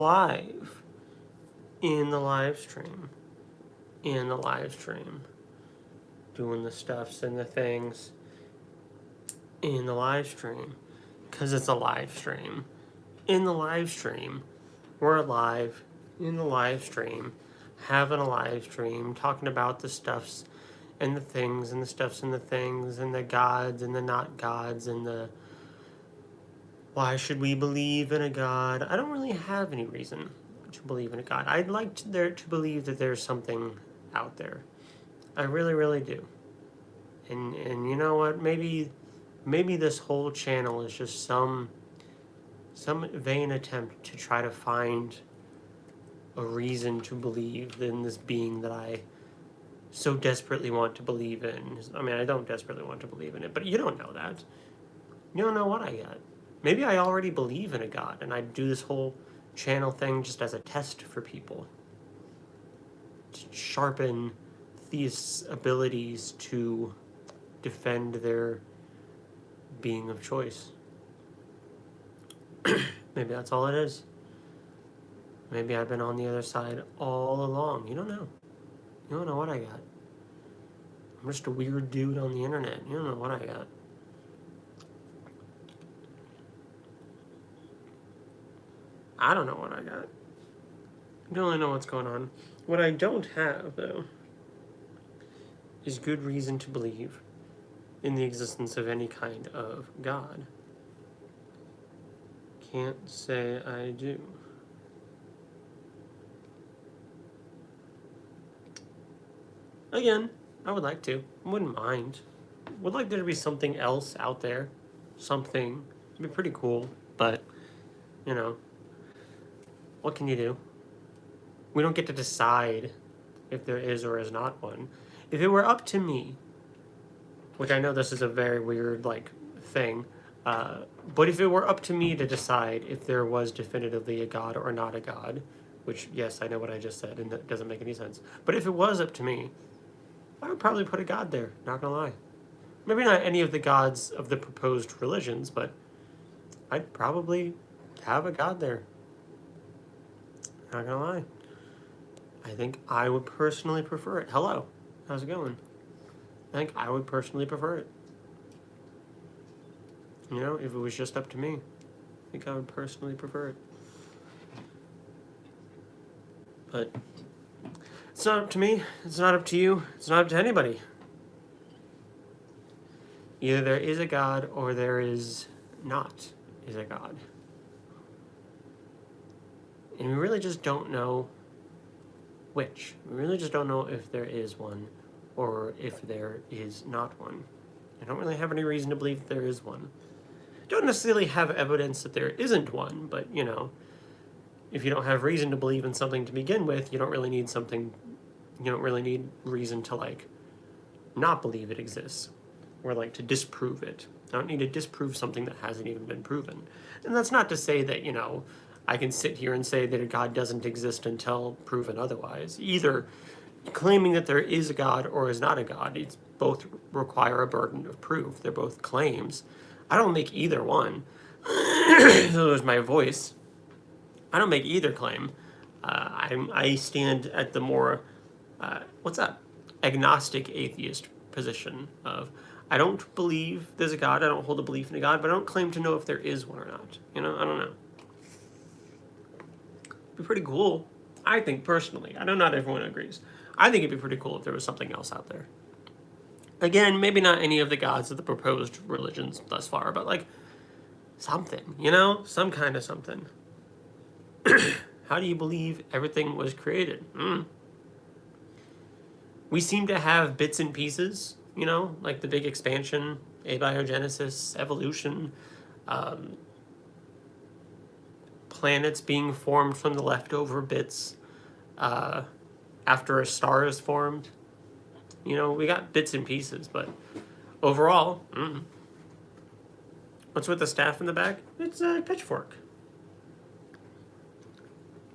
live in the live stream, doing the stuffs and the things in the live stream, because it's a live stream. In the live stream, we're live in the live stream, having a live stream, talking about the stuffs and the things and the stuffs and the things and the gods and the not gods and the why should we believe in a God? I don't really have any reason to believe in a God. I'd like to believe that there's something out there. I really, really do. And you know what? Maybe this whole channel is just some vain attempt to try to find a reason to believe in this being that I so desperately want to believe in. I mean, I don't desperately want to believe in it, but you don't know that. You don't know what I got. Maybe I already believe in a God, and I do this whole channel thing just as a test for people. To sharpen theists' abilities to defend their being of choice. Maybe that's all it is. Maybe I've been on the other side all along. You don't know. You don't know what I got. I'm just a weird dude on the internet. You don't know what I got. I don't know what I got. I don't really know what's going on. What I don't have, though, is good reason to believe in the existence of any kind of God. Can't say I do. Again, I would like to. I wouldn't mind. Would like there to be something else out there. Something. It'd be pretty cool. But, you know, what can you do? We don't get to decide if there is or is not one. If it were up to me, which I know this is a very weird, thing, but if it were up to me to decide if there was definitively a God or not a God, which, yes, I know what I just said, and that doesn't make any sense. But if it was up to me, I would probably put a God there, not gonna lie. Maybe not any of the gods of the proposed religions, but I'd probably have a God there. Not gonna lie. I think I would personally prefer it. Hello, how's it going? I think I would personally prefer it. You know, if it was just up to me, I think I would personally prefer it. But it's not up to me, it's not up to you, it's not up to anybody. Either there is a God or there is not is a God. And we really just don't know which. We really just don't know if there is one or if there is not one. I don't really have any reason to believe there is one. Don't necessarily have evidence that there isn't one, but, you know, if you don't have reason to believe in something to begin with, you don't really need reason to, not believe it exists, or, to disprove it. I don't need to disprove something that hasn't even been proven. And that's not to say that, you know, I can sit here and say that a God doesn't exist until proven otherwise. Either claiming that there is a God or is not a God, it's both require a burden of proof. They're both claims. I don't make either one. So there's my voice. I don't make either claim. I stand at the more, agnostic atheist position of, I don't believe there's a God, I don't hold a belief in a God, but I don't claim to know if there is one or not. You know, I don't know. It'd be pretty cool, I think, personally. I know not everyone agrees. I think it'd be pretty cool if there was something else out there. Again, maybe not any of the gods of the proposed religions thus far, but, something, you know? Some kind of something. How do you believe everything was created? We seem to have bits and pieces, you know, like the big expansion, abiogenesis, evolution, planets being formed from the leftover bits after a star is formed. You know, we got bits and pieces, but overall, what's with the staff in the back? It's a pitchfork.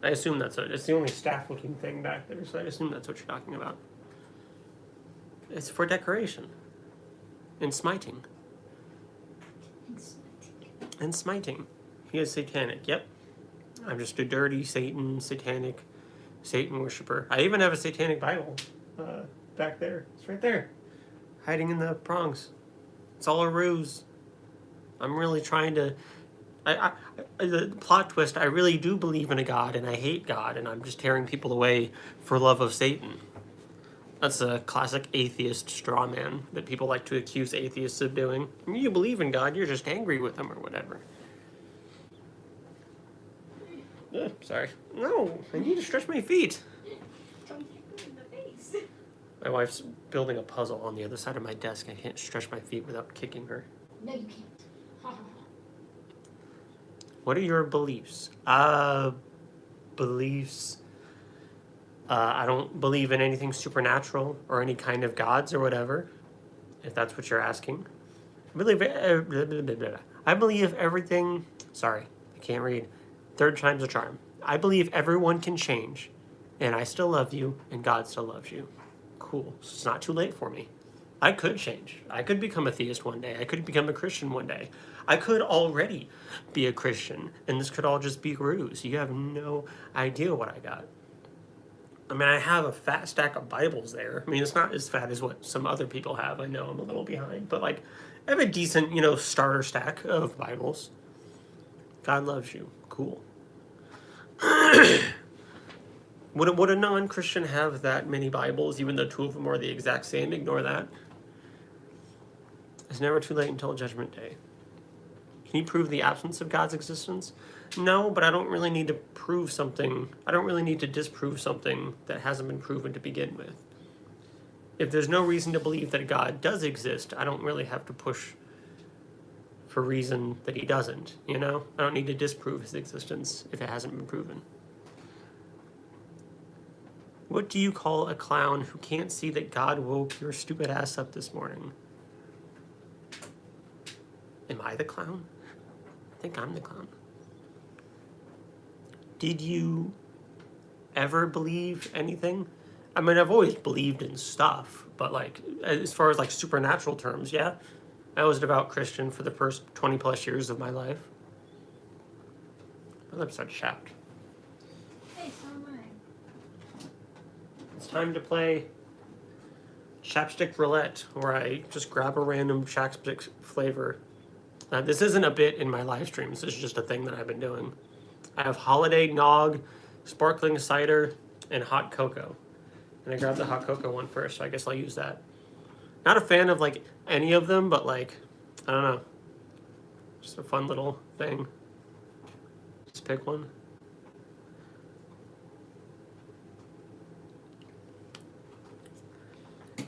I assume that's it. It's the only staff-looking thing back there, so I assume that's what you're talking about. It's for decoration. And smiting. And smiting. He is satanic, yep. I'm just a dirty satanic Satan worshiper. I even have a satanic Bible back there. It's right there, hiding in the prongs. It's all a ruse. I'm really trying to. The plot twist, I really do believe in a God, and I hate God, and I'm just tearing people away for love of Satan. That's a classic atheist straw man that people like to accuse atheists of doing. I mean, you believe in God, you're just angry with him or whatever. Sorry. No, I need to stretch my feet. Don't hit me in the face. My wife's building a puzzle on the other side of my desk. I can't stretch my feet without kicking her. No, you can't. What are your beliefs? Beliefs. I don't believe in anything supernatural or any kind of gods or whatever, if that's what you're asking. I believe everything. Sorry, I can't read. Third time's a charm. I believe everyone can change, and I still love you, and God still loves you. Cool. So it's not too late for me. I could change. I could become a theist one day. I could become a Christian one day. I could already be a Christian, and this could all just be ruse. You have no idea what I got. I mean, I have a fat stack of Bibles there. I mean, it's not as fat as what some other people have. I know I'm a little behind, but like, I have a decent, starter stack of Bibles. God loves you. Cool. Would a non-Christian have that many Bibles, even though two of them are the exact same? Ignore that. It's never too late until Judgment Day. Can you prove the absence of God's existence? No, but I don't really need to prove something. I don't really need to disprove something that hasn't been proven to begin with. If there's no reason to believe that God does exist, I don't really have to push for reason that he doesn't, I don't need to disprove his existence if it hasn't been proven. What do you call a clown who can't see that God woke your stupid ass up this morning? Am I the clown? I think I'm the clown. Did you ever believe anything? I mean, I've always believed in stuff, but like, as far as like supernatural terms, yeah. I was a devout Christian for the first 20 plus years of my life. My lips are chapped. Hey, so am I. It's time to play chapstick roulette, where I just grab a random chapstick flavor. This isn't a bit in my live streams. This is just a thing that I've been doing. I have holiday nog, sparkling cider, and hot cocoa. And I grabbed the hot cocoa one first, so I guess I'll use that. Not a fan of like any of them, but like, I don't know. Just a fun little thing. Just pick one.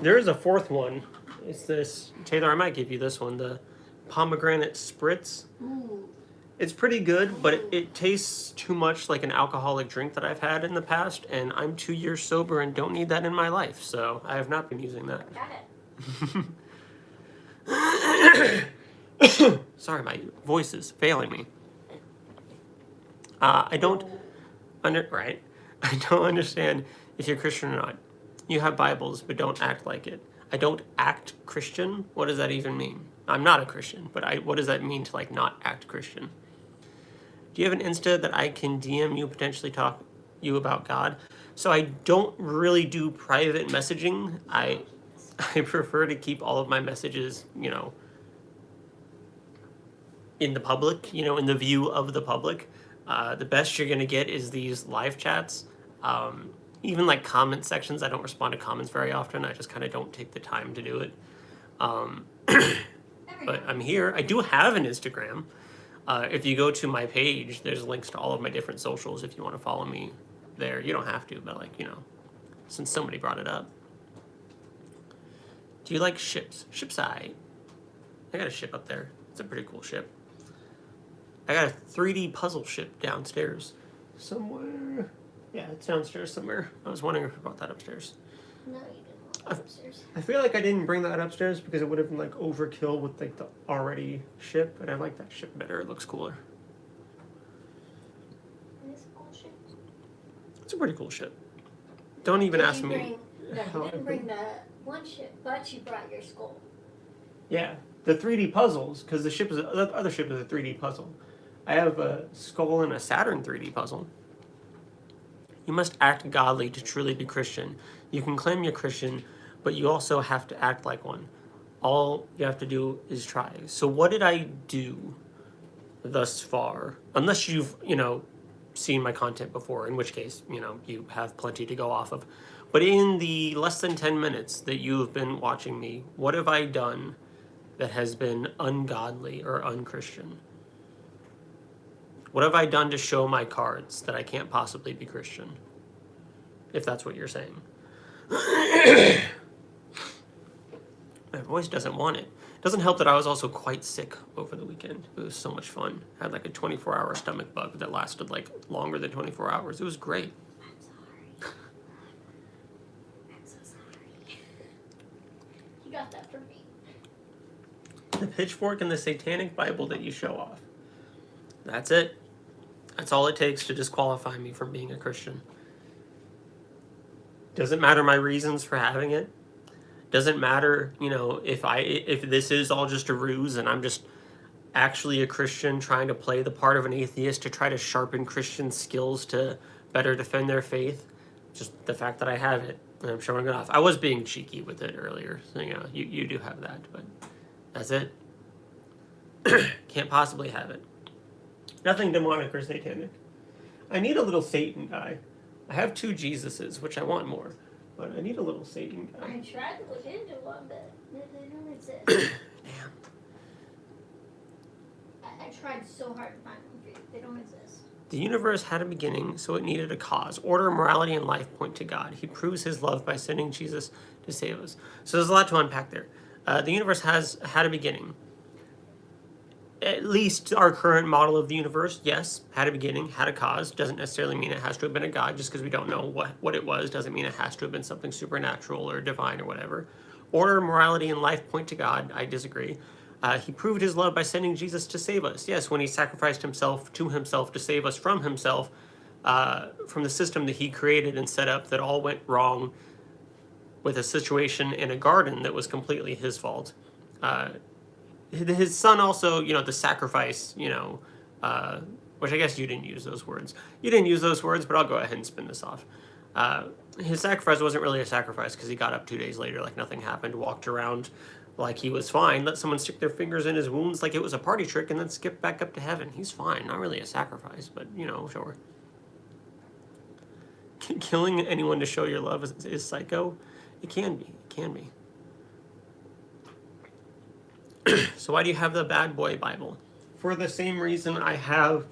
There is a fourth one. It's this. Taylor, I might give you this one. The pomegranate spritz. Ooh. It's pretty good, but it tastes too much like an alcoholic drink that I've had in the past, and I'm 2 years sober and don't need that in my life, so I have not been using that. Got it. Sorry, my voice is failing me. I don't understand if you're Christian or not. You have Bibles, but don't act like it. I don't act Christian? What does that even mean? I'm not a Christian, but what does that mean to like not act Christian? Do you have an Insta that I can DM you, potentially talk you about God? So I don't really do private messaging. I prefer to keep all of my messages, in the public, in the view of the public. The best you're going to get is these live chats. Even like comment sections, I don't respond to comments very often. I just kind of don't take the time to do it. But I'm here. I do have an Instagram. If you go to my page, there's links to all of my different socials if you want to follow me there. You don't have to, but like, since somebody brought it up. Do you like ships? Ship's I got a ship up there. It's a pretty cool ship. I got a 3D puzzle ship downstairs somewhere. Yeah, it's downstairs somewhere. I was wondering if I brought that upstairs. No, you didn't want it upstairs. I feel like I didn't bring that upstairs because it would have been like overkill with like the already ship, and I like that ship better. It looks cooler. It is a cool ship. It's a pretty cool ship. Don't even ask me. No, you didn't bring the one ship, but you brought your skull. Yeah, the 3D puzzles, because the other ship is a 3D puzzle. I have a skull and a Saturn 3D puzzle. You must act godly to truly be Christian. You can claim you're Christian, but you also have to act like one. All you have to do is try. So what did I do thus far? Unless you've, seen my content before, in which case, you have plenty to go off of. But in the less than 10 minutes that you have been watching me, what have I done that has been ungodly or unchristian? What have I done to show my cards that I can't possibly be Christian? If that's what you're saying. My voice doesn't want it. It doesn't help that I was also quite sick over the weekend. It was so much fun. I had like a 24-hour stomach bug that lasted like longer than 24 hours. It was great. I'm sorry. I'm so sorry. You got that from me. The pitchfork and the satanic Bible that you show off. That's it. That's all it takes to disqualify me from being a Christian. Doesn't matter my reasons for having it. Doesn't matter, if this is all just a ruse and I'm just actually a Christian trying to play the part of an atheist to try to sharpen Christian skills to better defend their faith. Just the fact that I have it and I'm showing it off. I was being cheeky with it earlier, so you do have that, but that's it. Can't possibly have it. Nothing demonic or satanic. I need a little Satan guy. I have 2 Jesuses, which I want more. But I need a little Satan guy. I tried to look into one, but they don't exist. Damn. I tried so hard to find them for you. They don't exist. The universe had a beginning, so it needed a cause. Order, morality, and life point to God. He proves his love by sending Jesus to save us. So there's a lot to unpack there. The universe has had a beginning. At least our current model of the universe, yes, had a beginning, had a cause. Doesn't necessarily mean it has to have been a god. Just because we don't know what it was doesn't mean it has to have been something supernatural or divine or whatever. Order, morality, and life point to God. I disagree. He proved his love by sending Jesus to save us. Yes, when he sacrificed himself to himself to save us from himself, from the system that he created and set up that all went wrong with a situation in a garden that was completely his fault. His son also, the sacrifice, which I guess you didn't use those words. You didn't use those words, but I'll go ahead and spin this off. His sacrifice wasn't really a sacrifice because he got up 2 days later like nothing happened, walked around like he was fine, let someone stick their fingers in his wounds like it was a party trick, and then skip back up to heaven. He's fine. Not really a sacrifice, but, sure. Killing anyone to show your love is psycho? It can be. It can be. So why do you have the bad boy Bible? For the same reason I have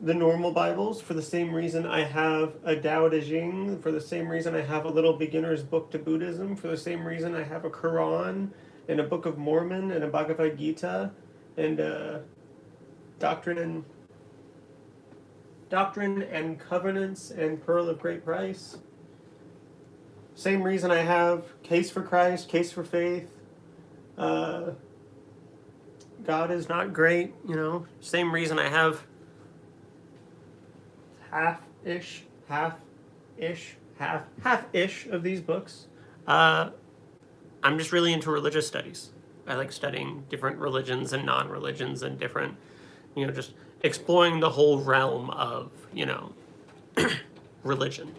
the normal Bibles, for the same reason I have a Tao Te Ching, for the same reason I have a little beginner's book to Buddhism, for the same reason I have a Quran and a Book of Mormon and a Bhagavad Gita and Doctrine and Covenants and Pearl of Great Price. Same reason I have Case for Christ, Case for Faith, God is not great, Same reason I have half-ish of these books. I'm just really into religious studies. I like studying different religions and non-religions and different, just exploring the whole realm of, religion.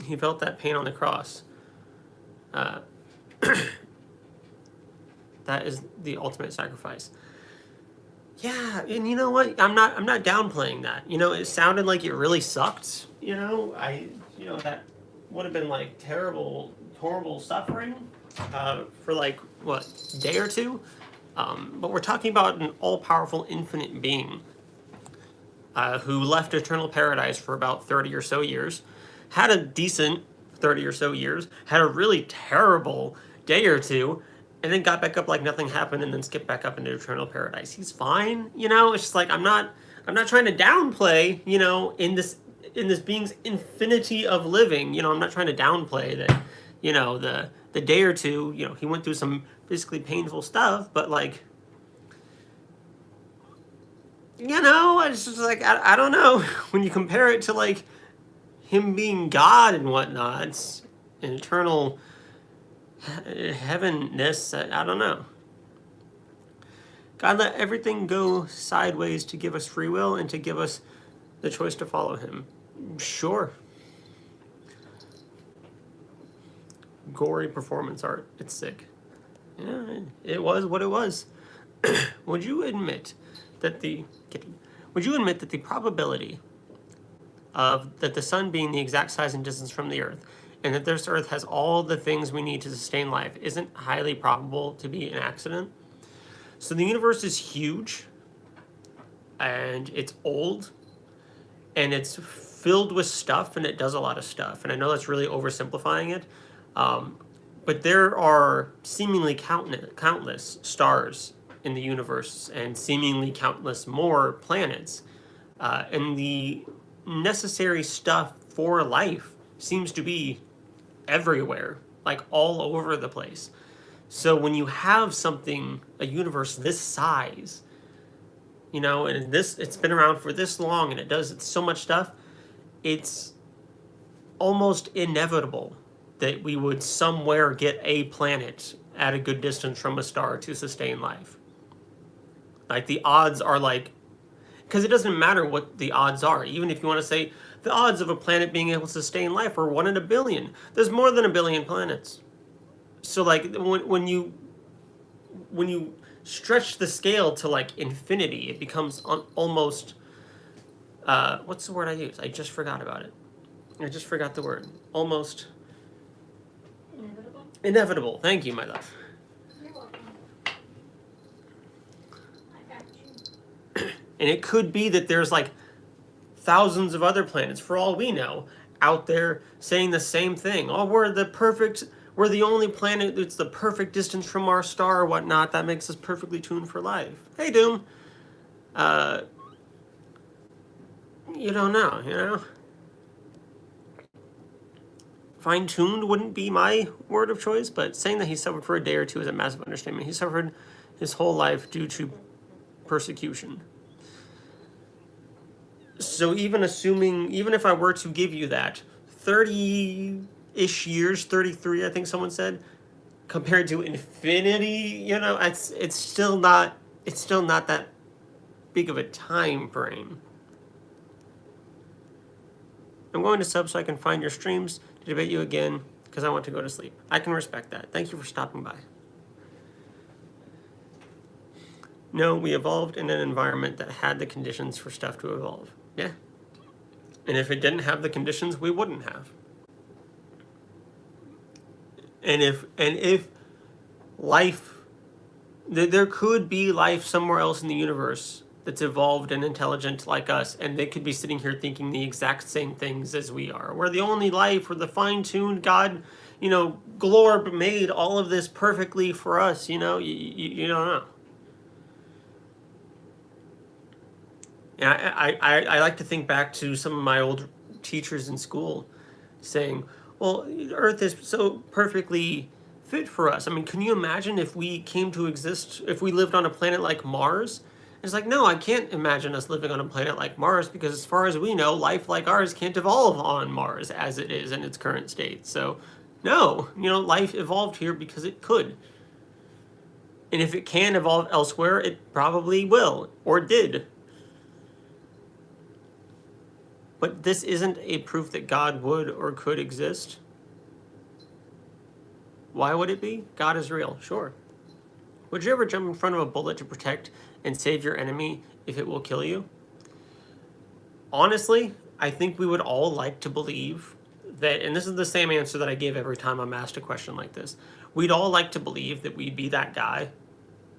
He felt that pain on the cross. That is the ultimate sacrifice. Yeah, and you know what? I'm not downplaying that. It sounded like it really sucked. That would have been like terrible, horrible suffering for like day or two. But we're talking about an all-powerful, infinite being who left eternal paradise for about 30 or so years, had a decent 30 or so years, had a really terrible day or two, and then got back up like nothing happened and then skipped back up into eternal paradise. He's fine, it's just like I'm not trying to downplay, in this being's infinity of living, I'm not trying to downplay that, the day or two, he went through some physically painful stuff, but like, it's just like I don't know, when you compare it to like him being God and whatnot, an eternal heavenness. I don't know. God let everything go sideways to give us free will and to give us the choice to follow him. Sure. Gory performance art. It's sick. Yeah, it was what it was. Would you admit that the probability of that the sun being the exact size and distance from the earth and that this earth has all the things we need to sustain life isn't highly probable to be an accident? So the universe is huge and it's old and it's filled with stuff and it does a lot of stuff. And I know that's really oversimplifying it. But there are seemingly countless stars in the universe and seemingly countless more planets. And the necessary stuff for life seems to be everywhere, like all over the place. So when you have something, a universe this size, you know, and it's been around for this long and it does so much stuff, it's almost inevitable that we would somewhere get a planet at a good distance from a star to sustain life. Like the odds are like, because it doesn't matter what the odds are. Even if you want to say the odds of a planet being able to sustain life are 1 in a billion. There's more than a billion planets. So like when you stretch the scale to like infinity, it becomes almost, what's the word I use? I just forgot about it. I just forgot the word. Almost. Inevitable. Thank you, my love. You're welcome. I got you. And it could be that there's like thousands of other planets, for all we know, out there saying the same thing. Oh, we're the only planet that's the perfect distance from our star or whatnot. That makes us perfectly tuned for life. Hey, Doom. You don't know, you know? Fine-tuned wouldn't be my word of choice, but saying that he suffered for a day or two is a massive understatement. He suffered his whole life due to persecution. So even if I were to give you that 30-ish years, 33, I think someone said, compared to infinity, you know, it's still not that big of a time frame. I'm going to sub so I can find your streams to debate you again because I want to go to sleep. I can respect that. Thank you for stopping by. No, we evolved in an environment that had the conditions for stuff to evolve. Yeah. And if it didn't have the conditions, we wouldn't have. And if life, there could be life somewhere else in the universe that's evolved and intelligent like us, and they could be sitting here thinking the exact same things as we are. We're the only life, we're the fine-tuned God, you know, Glorb made all of this perfectly for us, you know, you don't know. And I like to think back to some of my old teachers in school saying, well, Earth is so perfectly fit for us. I mean, can you imagine if we came to exist, if we lived on a planet like Mars? It's like, no, I can't imagine us living on a planet like Mars because as far as we know, life like ours can't evolve on Mars as it is in its current state. So, no, you know, life evolved here because it could. And if it can evolve elsewhere, it probably will, or did. But this isn't a proof that God would or could exist. Why would it be? God is real, sure. Would you ever jump in front of a bullet to protect and save your enemy if it will kill you? Honestly, I think we would all like to believe that, and this is the same answer that I give every time I'm asked a question like this, we'd all like to believe that we'd be that guy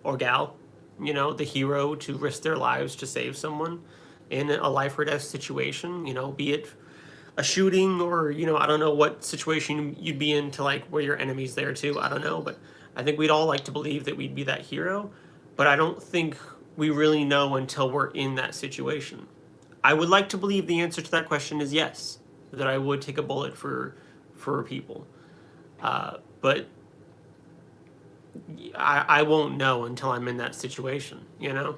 or gal, you know, the hero to risk their lives to save someone in a life or death situation, you know, be it a shooting or, you know, I don't know what situation you'd be in to like where your enemy's there too, I don't know, but I think we'd all like to believe that we'd be that hero, but I don't think we really know until we're in that situation. I would like to believe the answer to that question is yes, that I would take a bullet for people. But I won't know until I'm in that situation, you know?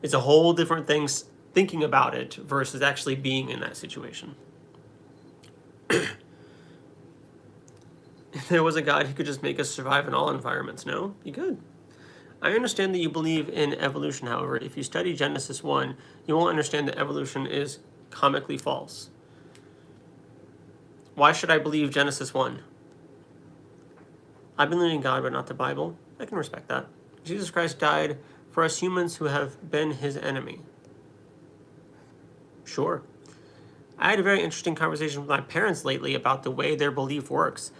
It's a whole different thing thinking about it versus actually being in that situation. If there was a God, he could just make us survive in all environments. No, he could. I understand that you believe in evolution, however. If you study Genesis 1, you will understand that evolution is comically false. Why should I believe Genesis 1? I believe in God, but not the Bible. I can respect that. Jesus Christ died for us humans who have been his enemy. Sure. I had a very interesting conversation with my parents lately about the way their belief works.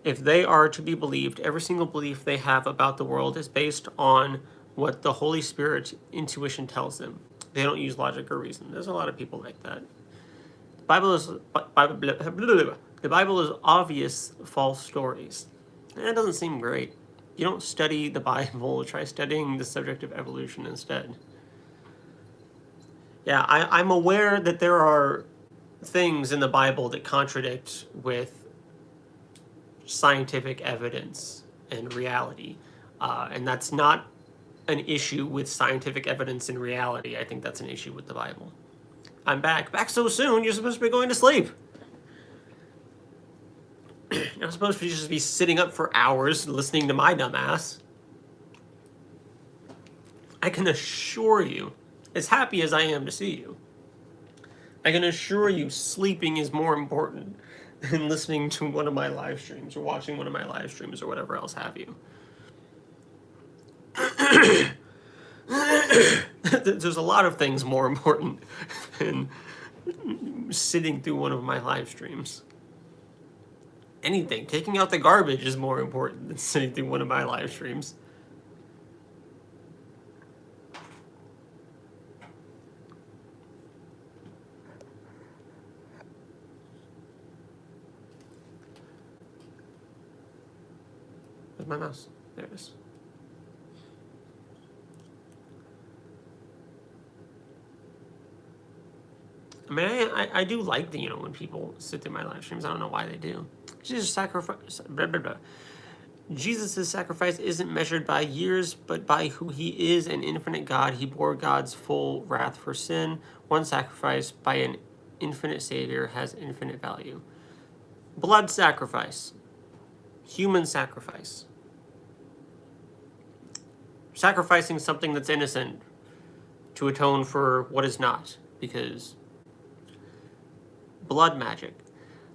If they are to be believed, every single belief they have about the world is based on what the Holy Spirit intuition tells them. They don't use logic or reason. There's a lot of people like that. The Bible is obvious false stories. That doesn't seem great. You don't study the Bible, try studying the subject of evolution instead. Yeah, I'm aware that there are things in the Bible that contradict with scientific evidence and reality. And that's not an issue with scientific evidence and reality. I think that's an issue with the Bible. I'm back. Back so soon? You're supposed to be going to sleep. You're not supposed to just be sitting up for hours listening to my dumb ass. I can assure you, as happy as I am to see you, I can assure you sleeping is more important than listening to one of my live streams or watching one of my live streams or whatever else have you. There's a lot of things more important than sitting through one of my live streams. Anything. Taking out the garbage is more important than sitting through one of my live streams. Where's my mouse? There it is. I mean, I do like the, when people sit through my live streams. I don't know why they do. Jesus' sacrifice, blah, blah, blah. Jesus' sacrifice isn't measured by years, but by who he is, an infinite God. He bore God's full wrath for sin. One sacrifice by an infinite Savior has infinite value. Blood sacrifice. Human sacrifice. Sacrificing something that's innocent to atone for what is not, because blood magic.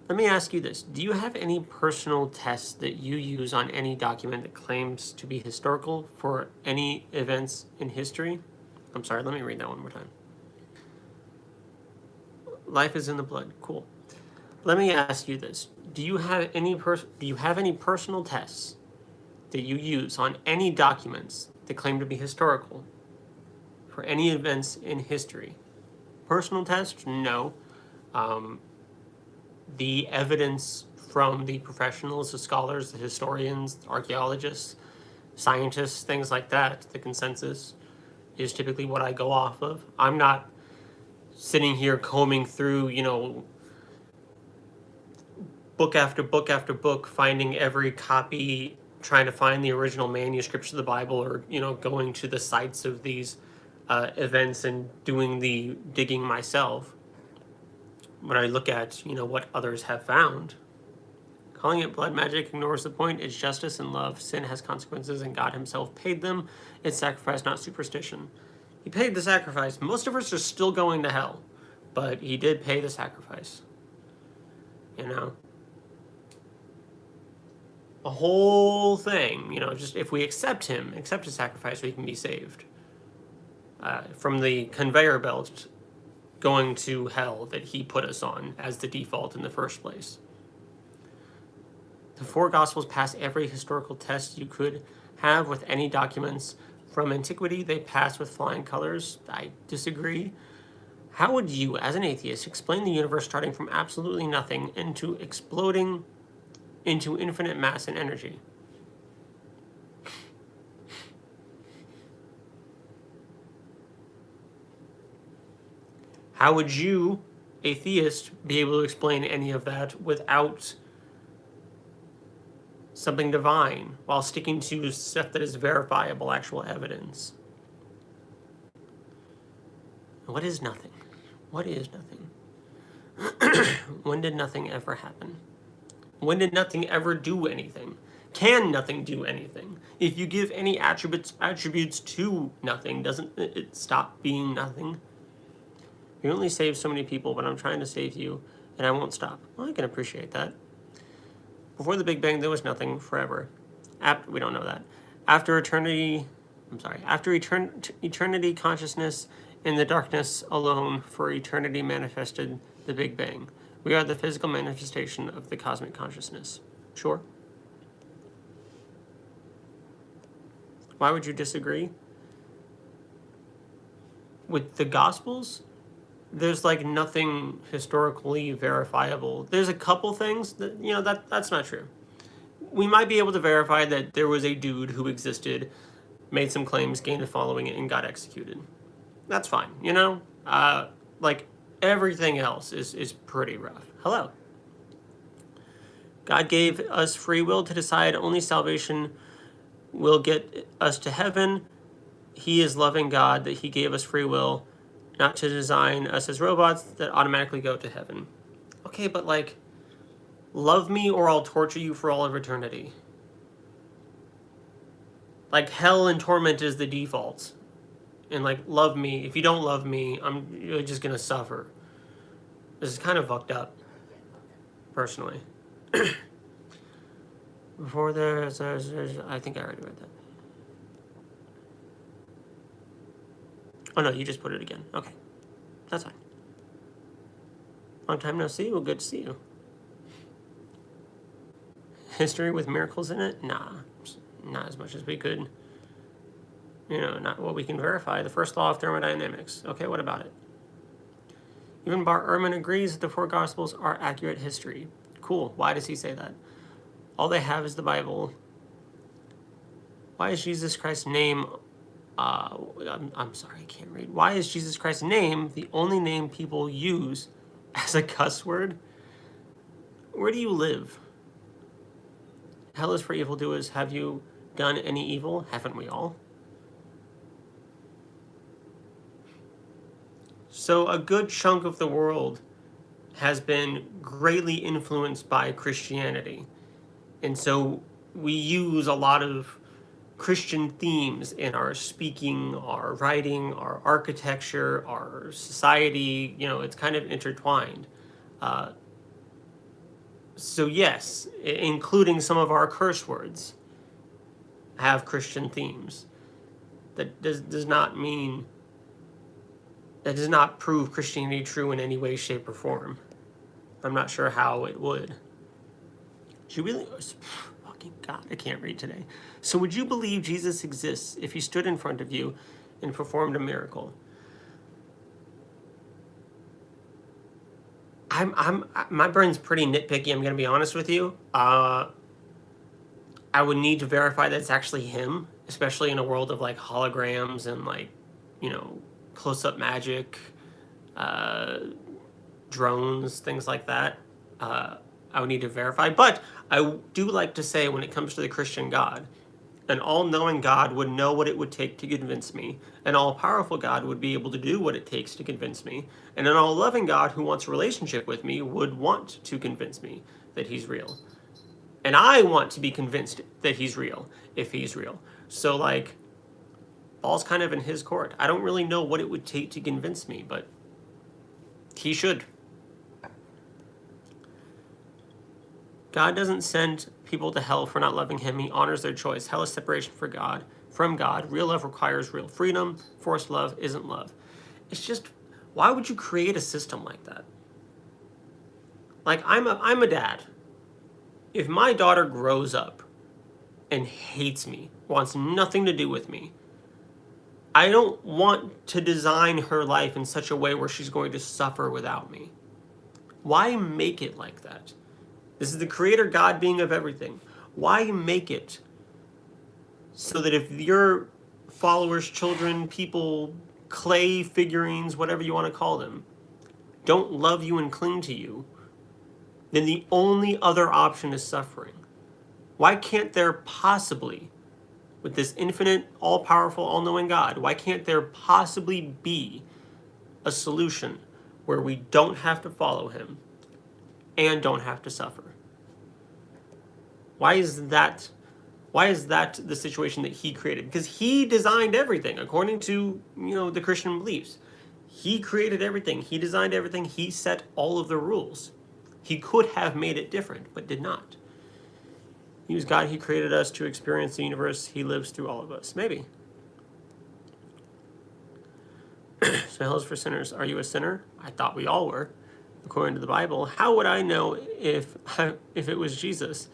Let me ask you this. Do you have any personal tests that you use on any document that claims to be historical for any events in history? I'm sorry, let me read that one more time. Life is in the blood. Cool. Let me ask you this. Do you have any personal tests that you use on any documents that claim to be historical for any events in history? Personal tests? No. The evidence from the professionals, the scholars, the historians, archaeologists, scientists, things like that, the consensus is typically what I go off of. I'm not sitting here combing through, book after book after book, finding every copy, trying to find the original manuscripts of the Bible, or, going to the sites of these events and doing the digging myself. When I look at, what others have found, calling it blood magic ignores the point. It's justice and love. Sin has consequences, and God himself paid them. It's sacrifice, not superstition. He paid the sacrifice. Most of us are still going to hell, but he did pay the sacrifice. A whole thing, just if we accept his sacrifice, we can be saved from the conveyor belt going to hell that he put us on as the default in the first place. The four Gospels pass every historical test you could have with any documents from antiquity. They pass with flying colors. I disagree. How would you, as an atheist, explain the universe starting from absolutely nothing into exploding into infinite mass and energy? How would you, atheist, be able to explain any of that without something divine, while sticking to stuff that is verifiable, actual evidence? What is nothing? What is nothing? When did nothing ever happen? When did nothing ever do anything? Can nothing do anything? If you give any attributes to nothing, doesn't it stop being nothing? You only save so many people, but I'm trying to save you, and I won't stop. Well, I can appreciate that. Before the Big Bang, there was nothing forever. We don't know that. After eternity, eternity consciousness in the darkness alone for eternity manifested the Big Bang. We are the physical manifestation of the cosmic consciousness. Sure? Why would you disagree? With the Gospels, there's like nothing historically verifiable. There's a couple things that, that's not true. We might be able to verify that there was a dude who existed, made some claims, gained a following, and got executed. That's fine, like everything else is pretty rough. Hello. God gave us free will to decide only salvation will get us to heaven. He is loving God that he gave us free will, not to design us as robots that automatically go to heaven. Okay, but like, love me or I'll torture you for all of eternity. Like, hell and torment is the default. And like, love me. If you don't love me, you're just gonna suffer. This is kind of fucked up, personally. Before there's, I think I already read that. Oh no, you just put it again. Okay, that's fine. Long time no see. Well, good to see you. History with miracles in it? Nah, not as much as we could. Not what we can verify. The first law of thermodynamics. Okay, what about it? Even Bart Ehrman agrees that the four Gospels are accurate history. Cool. Why does he say that? All they have is the Bible. Why is Jesus Christ's name... I'm sorry, I can't read. Why is Jesus Christ's name the only name people use as a cuss word? Where do you live? Hell is for evildoers. Have you done any evil? Haven't we all? So a good chunk of the world has been greatly influenced by Christianity. And so we use a lot of Christian themes in our speaking, our writing, our architecture, our society. It's kind of intertwined. So yes, including some of our curse words have Christian themes. That does not mean... That does not prove Christianity true in any way, shape, or form. I'm not sure how it would. She really... Fucking God, I can't read today. So would you believe Jesus exists if he stood in front of you and performed a miracle? My brain's pretty nitpicky, I'm going to be honest with you. I would need to verify that it's actually him, especially in a world of like holograms and like, close-up magic, drones, things like that. I would need to verify. But I do like to say, when it comes to the Christian God, an all-knowing God would know what it would take to convince me. An all-powerful God would be able to do what it takes to convince me. And an all-loving God who wants a relationship with me would want to convince me that he's real. And I want to be convinced that he's real, if he's real. So, like, ball's kind of in his court. I don't really know what it would take to convince me, but he should. God doesn't send people to hell for not loving him. He honors their choice. Hell is separation from God. Real love requires real freedom. Forced love isn't love. It's just, why would you create a system like that? Like, I'm a dad. If my daughter grows up and hates me, wants nothing to do with me, I don't want to design her life in such a way where she's going to suffer without me. Why make it like that? This is the creator God being of everything. Why make it so that if your followers, children, people, clay figurines, whatever you want to call them, don't love you and cling to you, then the only other option is suffering? Why can't there possibly, with this infinite, all-powerful, all-knowing God, why can't there possibly be a solution where we don't have to follow him and don't have to suffer? Why is that the situation that he created? Because he designed everything according to, the Christian beliefs. He created everything. He designed everything. He set all of the rules. He could have made it different, but did not. He was God. He created us to experience the universe. He lives through all of us. Maybe. So hell is for sinners. Are you a sinner? I thought we all were, according to the Bible. How would I know if it was Jesus?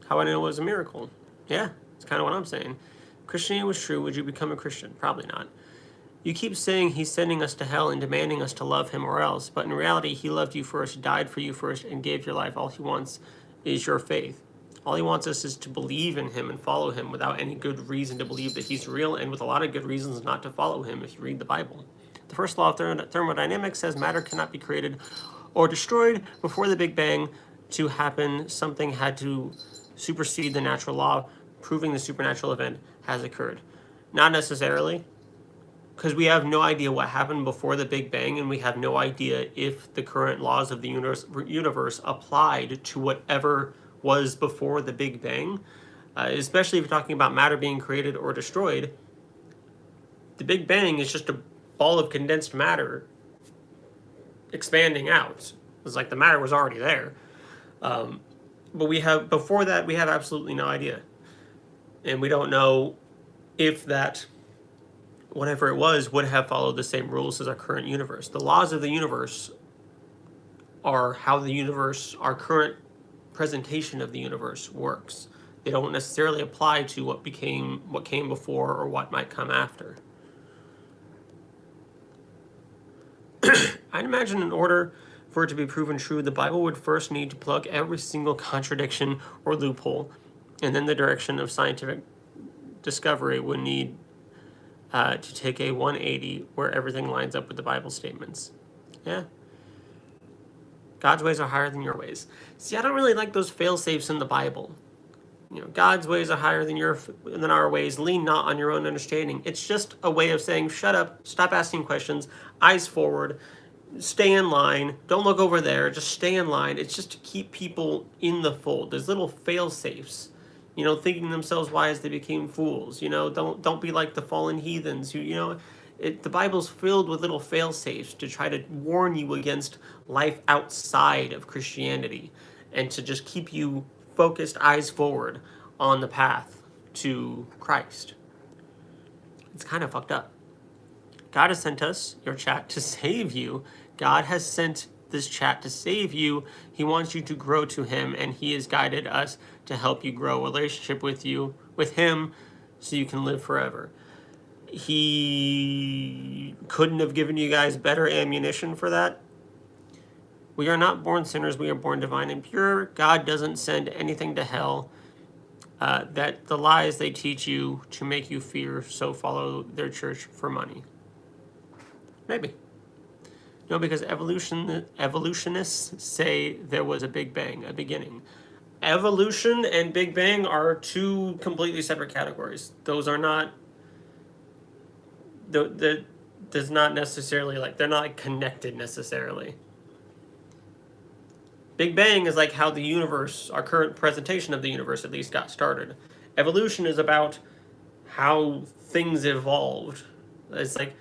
How would I know it was a miracle? Yeah, that's kind of what I'm saying. If Christianity was true, would you become a Christian? Probably not. You keep saying he's sending us to hell and demanding us to love him or else, but in reality, he loved you first, died for you first, and gave your life. All he wants is your faith. All he wants us is to believe in him and follow him without any good reason to believe that he's real, and with a lot of good reasons not to follow him if you read the Bible. The first law of thermodynamics says matter cannot be created or destroyed. Before the Big Bang to happen, something had to supersede the natural law, proving the supernatural event has occurred. Not necessarily, because we have no idea what happened before the Big Bang, and we have no idea if the current laws of the universe applied to whatever was before the Big Bang. Especially if you're talking about matter being created or destroyed. The Big Bang is just a ball of condensed matter expanding out. It's like the matter was already there. But before that, we have absolutely no idea. And we don't know if that, whatever it was, would have followed the same rules as our current universe. The laws of the universe are how the universe, our current presentation of the universe works. They don't necessarily apply to what came before or what might come after. I'd imagine in order for it to be proven true, the Bible would first need to plug every single contradiction or loophole, and then the direction of scientific discovery would need to take a 180 where everything lines up with the Bible statements. Yeah. God's ways are higher than your ways. See, I don't really like those fail-safes in the Bible. God's ways are higher than our ways. Lean not on your own understanding. It's just a way of saying, shut up, stop asking questions, eyes forward, stay in line, don't look over there, just stay in line. It's just to keep people in the fold. There's little fail-safes, thinking themselves wise they became fools. Don't be like the fallen heathens who, the Bible's filled with little fail-safes to try to warn you against life outside of Christianity and to just keep you focused, eyes forward on the path to Christ. It's kind of fucked up. God has sent us, your chat, to save you. God has sent this chat to save you. He wants you to grow to him, and he has guided us to help you grow a relationship with him, so you can live forever. He couldn't have given you guys better ammunition for that. We are not born sinners. We are born divine and pure. God doesn't send anything to hell. That the lies they teach you to make you fear, so follow their church for money. Maybe. No, because evolutionists say there was a Big Bang, a beginning. Evolution and Big Bang are two completely separate categories. Those are not... Does not necessarily, they're not connected necessarily. Big Bang is like how the universe, our current presentation of the universe at least, got started. Evolution is about how things evolved. It's like,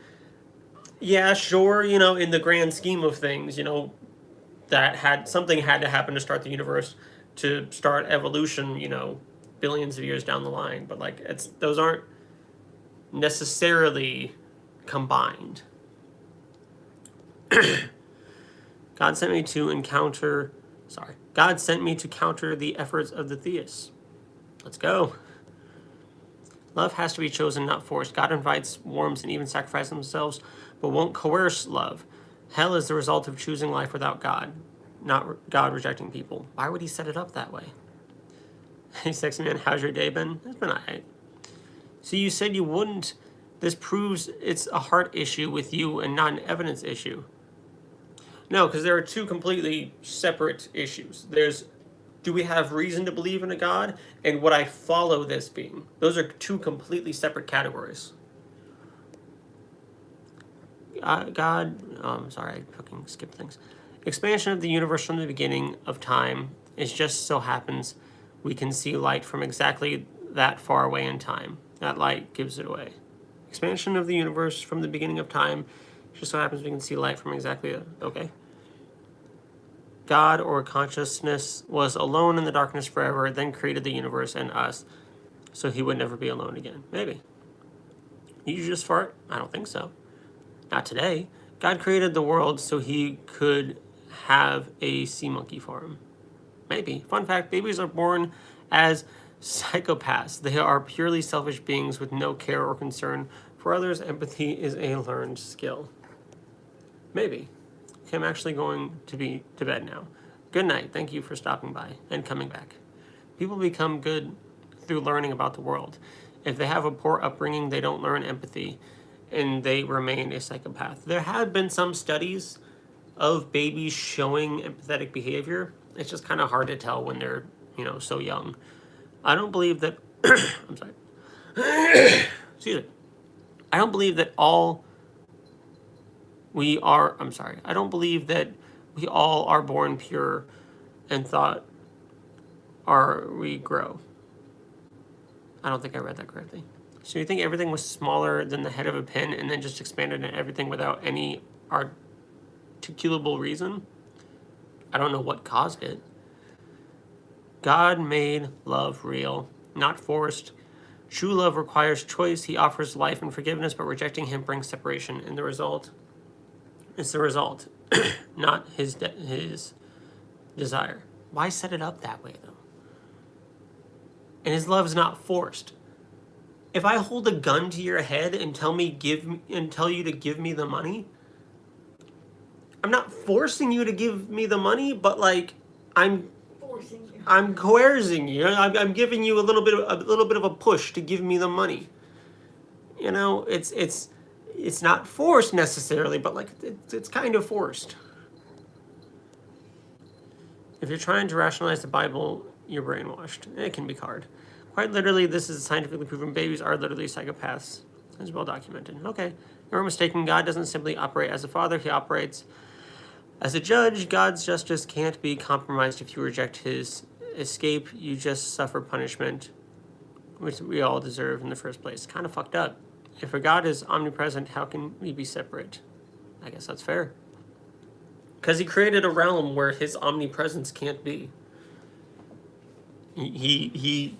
yeah, sure, in the grand scheme of things, something had to happen to start the universe, to start evolution, billions of years down the line. But those aren't necessarily combined. God sent me to counter the efforts of the theists. Let's go. Love has to be chosen, not forced. God invites, warms, and even sacrifices themselves, but won't coerce love. Hell is the result of choosing life without God, not God rejecting people. Why would he set it up that way? Hey, sexy man, how's your day been? It's been alright. So you said you wouldn't. This proves it's a heart issue with you and not an evidence issue. No, because there are two completely separate issues. There's, do we have reason to believe in a God? And would I follow this being? Those are two completely separate categories. Sorry, I fucking skipped things. Expansion of the universe from the beginning of time is just so happens we can see light from exactly that far away in time. That light gives it away. Expansion of the universe from the beginning of time. Just so happens we can see light from exactly, okay. God or consciousness was alone in the darkness forever, then created the universe and us, so he would never be alone again. Maybe. You just fart? I don't think so. Not today. God created the world so he could have a sea monkey farm. Maybe. Fun fact, babies are born as psychopaths. They are purely selfish beings with no care or concern for others. Empathy is a learned skill. Maybe. Okay, I'm actually going to be to bed now. Good night. Thank you for stopping by and coming back. People become good through learning about the world. If they have a poor upbringing, they don't learn empathy and they remain a psychopath. There have been some studies of babies showing empathetic behavior. It's just kind of hard to tell when they're, so young. I don't believe that, I'm sorry. Excuse me. I don't believe that I don't believe that we all are born pure and thought we grow. I don't think I read that correctly. So you think everything was smaller than the head of a pin and then just expanded into everything without any articulable reason? I don't know what caused it. God made love real, not forced. True love requires choice. He offers life and forgiveness, but rejecting him brings separation. And it's the result, not his desire. Why set it up that way, though? And his love is not forced. If I hold a gun to your head and tell you to give me the money, I'm not forcing you to give me the money, but I'm Forcing you. I'm coercing you. I'm giving you a little bit of a push to give me the money. It's not forced necessarily, but it's kind of forced. If you're trying to rationalize the Bible, you're brainwashed. It can be hard. Quite literally, this is scientifically proven. Babies are literally psychopaths. It's well documented. Okay, you're mistaken. God doesn't simply operate as a father. He operates as a judge. God's justice can't be compromised. If you reject his escape, you just suffer punishment, which we all deserve in the first place. Kind of fucked up. If a God is omnipresent, how can we be separate? I guess that's fair. Because he created a realm where his omnipresence can't be. He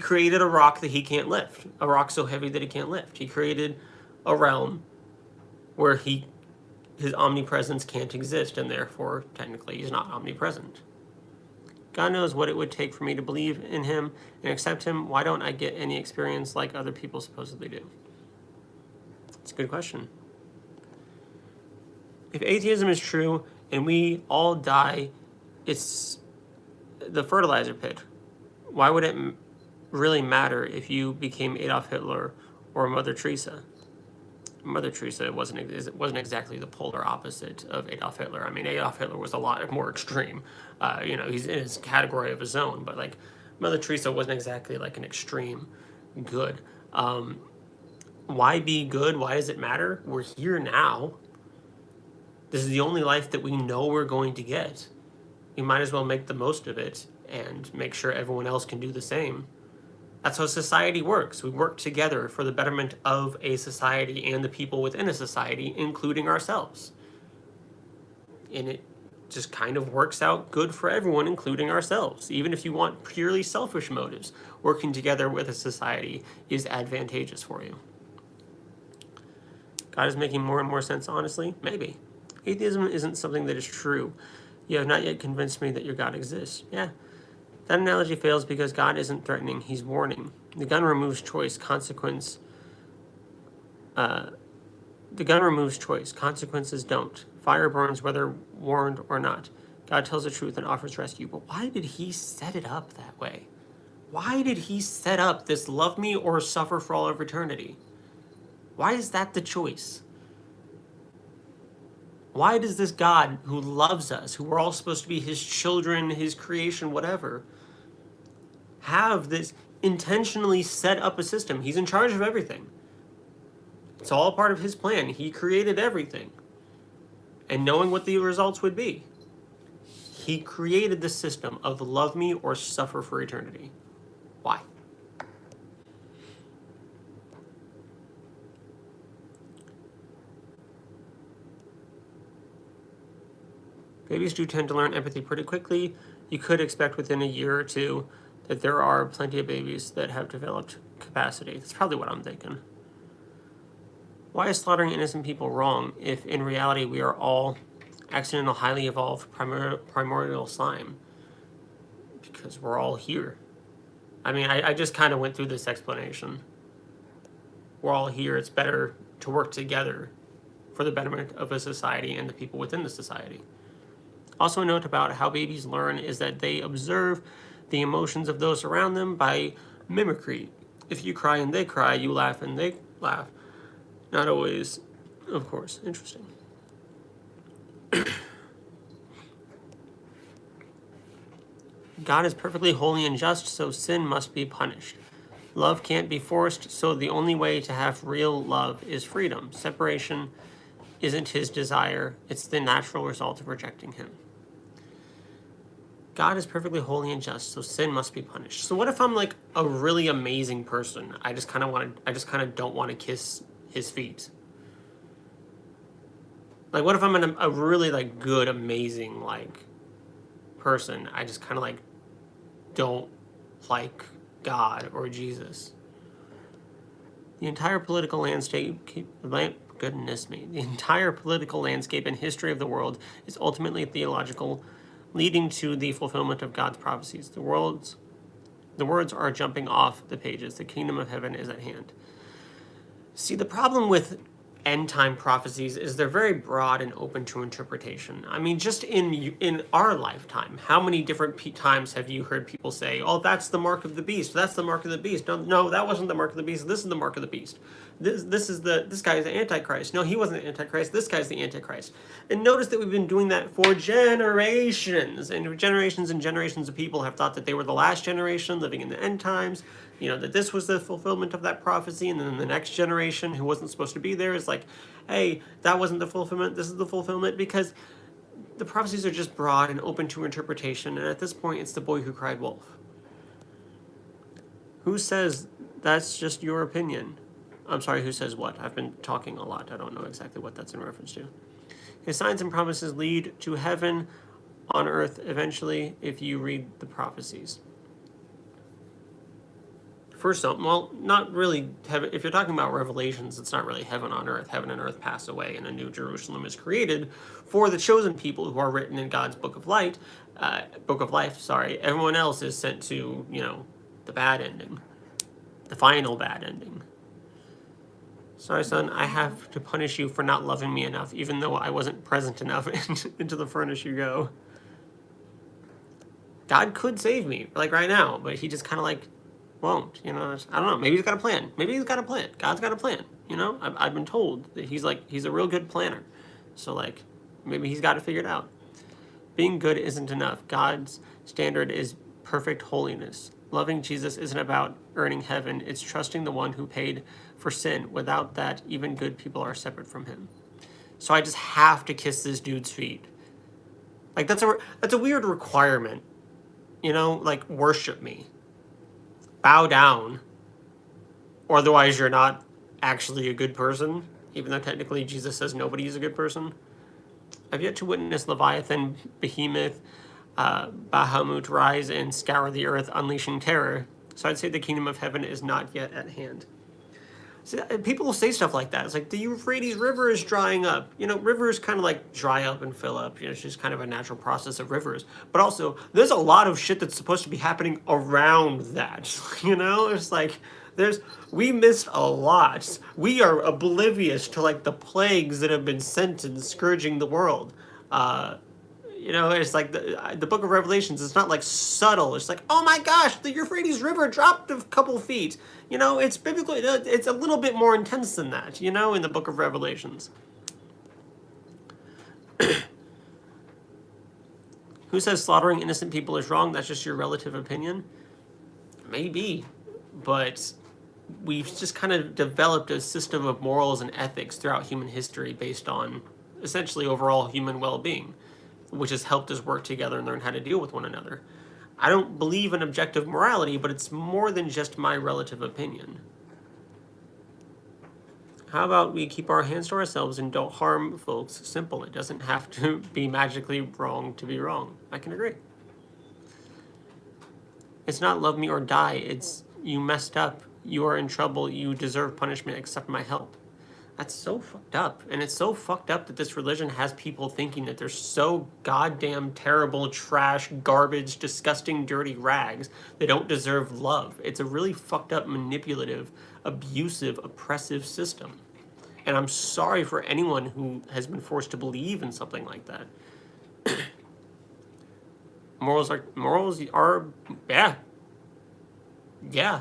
created a rock that he can't lift. A rock so heavy that he can't lift. He created a realm where his omnipresence can't exist, and therefore, technically, he's not omnipresent. God knows what it would take for me to believe in him and accept him. Why don't I get any experience like other people supposedly do? It's a good question. If atheism is true and we all die, it's the fertilizer pit. Why would it really matter if you became Adolf Hitler or Mother Teresa? Mother Teresa wasn't exactly the polar opposite of Adolf Hitler. I mean, Adolf Hitler was a lot more extreme. He's in his category of his own, but Mother Teresa wasn't exactly an extreme good. Why be good? Why does it matter? We're here now. This is the only life that we know we're going to get. We might as well make the most of it and make sure everyone else can do the same. That's how society works. We work together for the betterment of a society and the people within a society, including ourselves. And it just kind of works out good for everyone, including ourselves. Even if you want purely selfish motives, working together with a society is advantageous for you. God is making more and more sense, honestly? Maybe. Atheism isn't something that is true. You have not yet convinced me that your God exists. Yeah. That analogy fails because God isn't threatening, he's warning. The gun removes choice, consequences don't. Fire burns whether warned or not. God tells the truth and offers rescue. But why did he set it up that way? Why did he set up this love me or suffer for all of eternity? Why is that the choice? Why does this God who loves us, who we're all supposed to be his children, his creation, whatever, have this intentionally set up a system? He's in charge of everything. It's all part of his plan. He created everything. And knowing what the results would be. He created the system of love me or suffer for eternity. Why? Babies do tend to learn empathy pretty quickly. You could expect within a year or two that there are plenty of babies that have developed capacity. That's probably what I'm thinking. Why is slaughtering innocent people wrong if in reality we are all accidental, highly evolved primordial slime? Because we're all here. I mean, I just kind of went through this explanation. We're all here. It's better to work together for the betterment of a society and the people within the society. Also, a note about how babies learn is that they observe the emotions of those around them by mimicry. If you cry and they cry, you laugh and they laugh. Not always, of course, interesting. God is perfectly holy and just, so sin must be punished. Love can't be forced, so the only way to have real love is freedom. Separation isn't his desire, it's the natural result of rejecting him. God is perfectly holy and just, so sin must be punished. So what if I'm like a really amazing person? I just kind of don't want to kiss his feet. Like, what if I'm a really like good, amazing like person? I just kind of like don't like God or Jesus. The entire political landscape, goodness me, the entire political landscape and history of the world is ultimately theological, leading to the fulfillment of God's prophecies. The words are jumping off the pages. The kingdom of heaven is at hand. See, the problem with end-time prophecies is they're very broad and open to interpretation. I mean, just in our lifetime, how many different times have you heard people say, oh, that's the mark of the beast, that's the mark of the beast. No, that wasn't the mark of the beast, this is the mark of the beast. This guy is the Antichrist. No, he wasn't the Antichrist, this guy's the Antichrist. And notice that we've been doing that for generations, and generations of people have thought that they were the last generation living in the end times, you know, that this was the fulfillment of that prophecy, and then the next generation who wasn't supposed to be there is like, hey, that wasn't the fulfillment, this is the fulfillment, because the prophecies are just broad and open to interpretation, and at this point it's the boy who cried wolf. Who says that's just your opinion? I'm sorry, who says what? I've been talking a lot. I don't know exactly what that's in reference to. His signs and promises lead to heaven on earth eventually if you read the prophecies. First, well, not really heaven. If you're talking about Revelations, it's not really heaven on earth. Heaven and earth pass away, and a new Jerusalem is created for the chosen people who are written in God's book of life. Everyone else is sent to, you know, the bad ending, the final bad ending. Sorry, son, I have to punish you for not loving me enough, even though I wasn't present enough. Into the furnace you go. God could save me, like right now, but he just kind of like won't, you know. I don't know. Maybe he's got a plan. God's got a plan. You know, I've been told that he's a real good planner. So like, maybe he's got it figured out. Being good isn't enough. God's standard is perfect holiness. Loving Jesus isn't about earning heaven. It's trusting the one who paid for sin. Without that, even good people are separate from him. So I just have to kiss this dude's feet. Like, that's a weird requirement. You know, like, worship me. Bow down, or otherwise you're not actually a good person, even though technically Jesus says nobody is a good person. I've yet to witness Leviathan, Behemoth, Bahamut rise and scour the earth, unleashing terror. So I'd say the kingdom of heaven is not yet at hand. So people will say stuff like that. It's like, the Euphrates River is drying up. You know, rivers kind of like dry up and fill up. You know, it's just kind of a natural process of rivers. But also, there's a lot of shit that's supposed to be happening around that. You know, it's like, we missed a lot. We are oblivious to like the plagues that have been sent and scourging the world. You know, it's like the book of Revelations, it's not like subtle. It's like, oh my gosh, the Euphrates River dropped a couple feet. You know, it's biblically, it's a little bit more intense than that, you know, in the book of Revelations. Who says slaughtering innocent people is wrong? That's just your relative opinion? Maybe, but we've just kind of developed a system of morals and ethics throughout human history based on essentially overall human well-being. which has helped us work together and learn how to deal with one another. I don't believe in objective morality, but it's more than just my relative opinion. How about we keep our hands to ourselves and don't harm folks? Simple. It doesn't have to be magically wrong to be wrong. I can agree. It's not love me or die. It's you messed up. You are in trouble. You deserve punishment. Accept my help. That's so fucked up. And it's so fucked up that this religion has people thinking that they're so goddamn terrible, trash, garbage, disgusting, dirty rags. They don't deserve love. It's a really fucked up, manipulative, abusive, oppressive system. And I'm sorry for anyone who has been forced to believe in something like that. Morals are, yeah.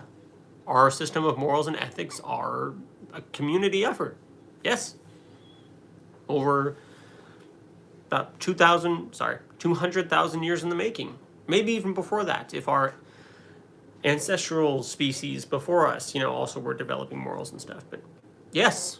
Our system of morals and ethics are a community effort. Yes. Over about 200,000 years in the making. Maybe even before that, if our ancestral species before us, also were developing morals and stuff. But yes,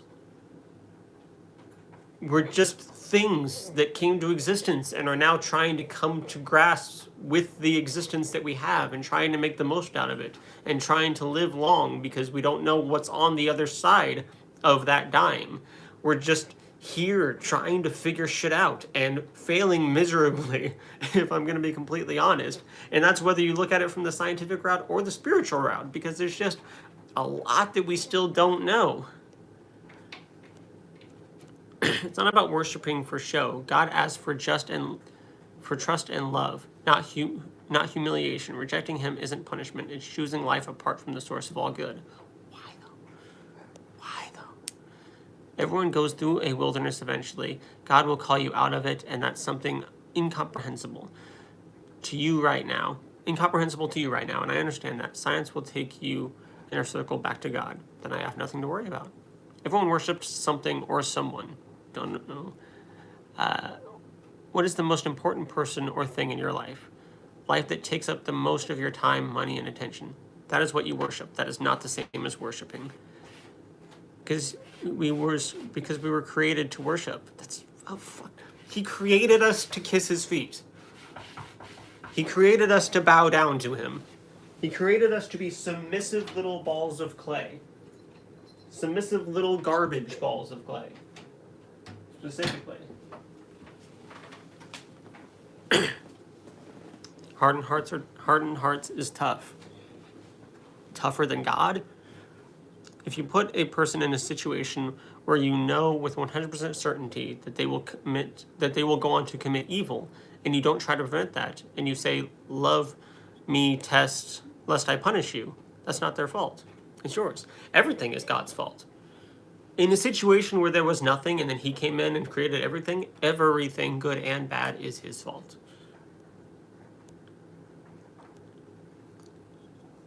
we're just things that came to existence and are now trying to come to grasp with the existence that we have and trying to make the most out of it and trying to live long because we don't know what's on the other side of that dying. We're just here trying to figure shit out and failing miserably, if I'm going to be completely honest. And that's whether you look at it from the scientific route or the spiritual route, because there's just a lot that we still don't know. It's not about worshiping for show. God asks for trust and love, not humiliation. Rejecting him isn't punishment. It's choosing life apart from the source of all good. Why though? Everyone goes through a wilderness eventually. God will call you out of it, and that's something incomprehensible to you right now. Incomprehensible to you right now, and I understand that. Science will take you in a circle back to God. Then I have nothing to worry about. Everyone worships something or someone. Don't know. What is the most important person or thing in your life? Life that takes up the most of your time, money, and attention. That is what you worship. That is not the same as worshiping. Because we were created to worship. He created us to kiss his feet. He created us to bow down to him. He created us to be submissive little balls of clay. Submissive little garbage balls of clay. Specifically. Hardened hearts is tough. Tougher than God? If you put a person in a situation where you know with 100% certainty that they will go on to commit evil, and you don't try to prevent that, and you say, love me, test, lest I punish you, that's not their fault. It's yours. Everything is God's fault. In a situation where there was nothing and then he came in and created everything good and bad is his fault.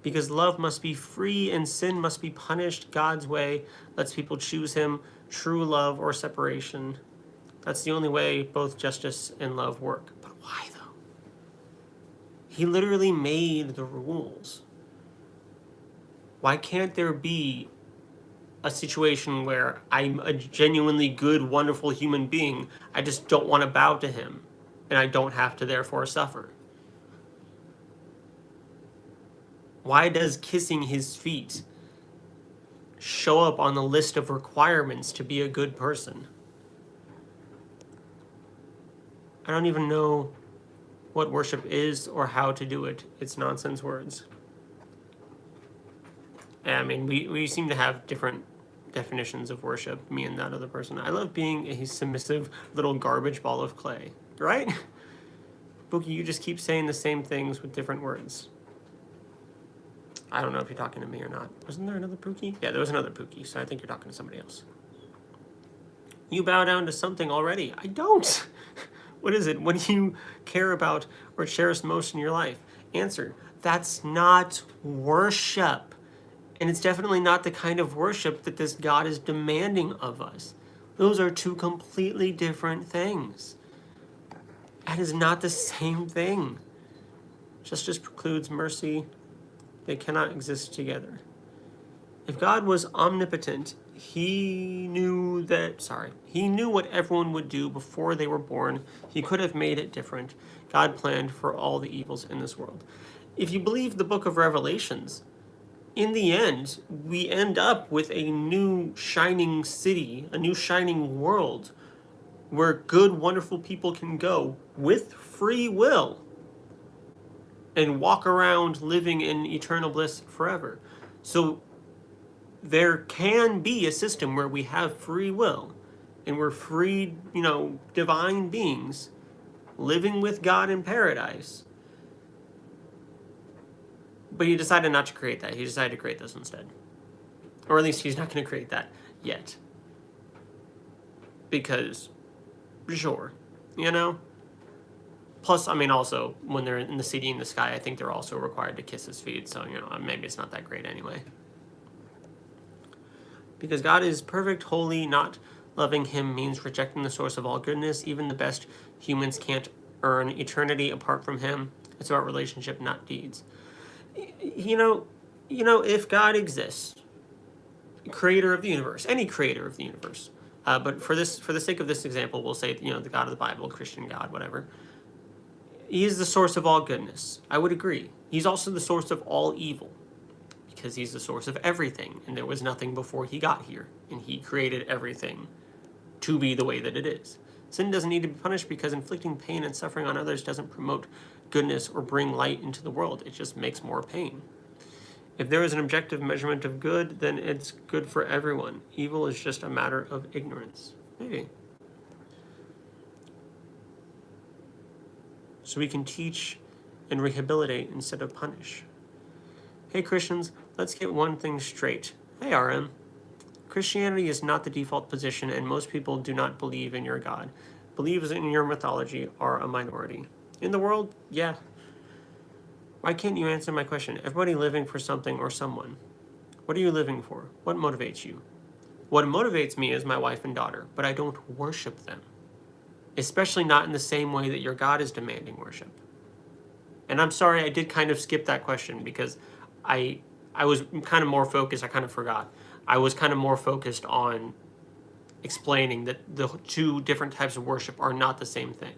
Because love must be free and sin must be punished God's way, lets people choose him, true love or separation. That's the only way both justice and love work. But why though? He literally made the rules. Why can't there be a situation where I'm a genuinely good, wonderful human being, I just don't want to bow to him, and I don't have to therefore suffer? Why does kissing his feet show up on the list of requirements to be a good person? I don't even know what worship is or how to do it. It's nonsense words. I mean, we seem to have different definitions of worship, me and that other person. I love being a submissive little garbage ball of clay, right? Bookie, you just keep saying the same things with different words. I don't know if you're talking to me or not. Wasn't there another Pookie? Yeah, there was another Pookie, so I think you're talking to somebody else. You bow down to something already. I don't. What is it? What do you care about or cherish most in your life? Answer, that's not worship. And it's definitely not the kind of worship that this God is demanding of us. Those are two completely different things. That is not the same thing. Justice precludes mercy. They cannot exist together. If God was omnipotent, he knew what everyone would do before they were born. He could have made it different. God planned for all the evils in this world. If you believe the book of Revelations, in the end, we end up with a new shining city, a new shining world where good, wonderful people can go with free will and walk around living in eternal bliss forever. So there can be a system where we have free will and we're free, divine beings living with God in paradise. But he decided not to create that. He decided to create this instead. Or at least he's not going to create that yet. Because, sure, Plus, also, when they're in the city in the sky, I think they're also required to kiss his feet. So, maybe it's not that great anyway. Because God is perfect, holy, not loving him means rejecting the source of all goodness. Even the best humans can't earn eternity apart from him. It's about relationship, not deeds. If God exists, creator of the universe, any creator of the universe, but for the sake of this example, we'll say, the God of the Bible, Christian God, whatever. He is the source of all goodness. I would agree. He's also the source of all evil, because he's the source of everything, and there was nothing before he got here, and he created everything to be the way that it is. Sin doesn't need to be punished because inflicting pain and suffering on others doesn't promote goodness or bring light into the world. It just makes more pain. If there is an objective measurement of good, then it's good for everyone. Evil is just a matter of ignorance. Maybe. So we can teach and rehabilitate instead of punish. Hey Christians, let's get one thing straight. Hey RM. Christianity is not the default position, and most people do not believe in your God. Believers in your mythology are a minority. In the world, yeah. Why can't you answer my question? Everybody living for something or someone. What are you living for? What motivates you? What motivates me is my wife and daughter, but I don't worship them. Especially not in the same way that your God is demanding worship. And I'm sorry, I did kind of skip that question because I was kind of more focused. I kind of forgot. I was kind of more focused on explaining that the two different types of worship are not the same thing.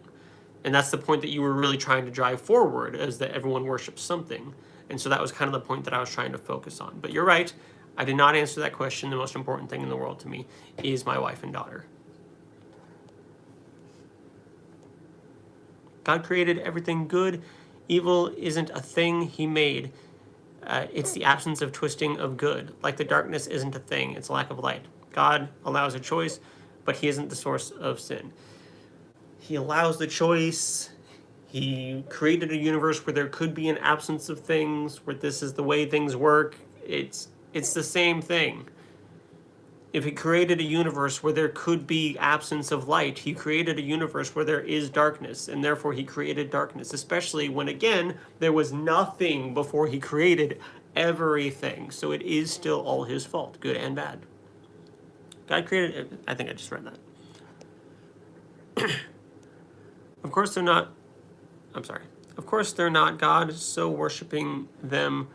And that's the point that you were really trying to drive forward, is that everyone worships something. And so that was kind of the point that I was trying to focus on. But you're right, I did not answer that question. The most important thing in the world to me is my wife and daughter. God created everything good. Evil isn't a thing he made. It's the absence of twisting of good. Like the darkness isn't a thing, it's a lack of light. God allows a choice, but he isn't the source of sin. He allows the choice. He created a universe where there could be an absence of things, where this is the way things work. It's the same thing. If he created a universe where there could be absence of light, he created a universe where there is darkness, and therefore he created darkness, especially when, again, there was nothing before he created everything. So it is still all his fault, good and bad. God created, I think I just read that. Of course they're not God, so worshiping them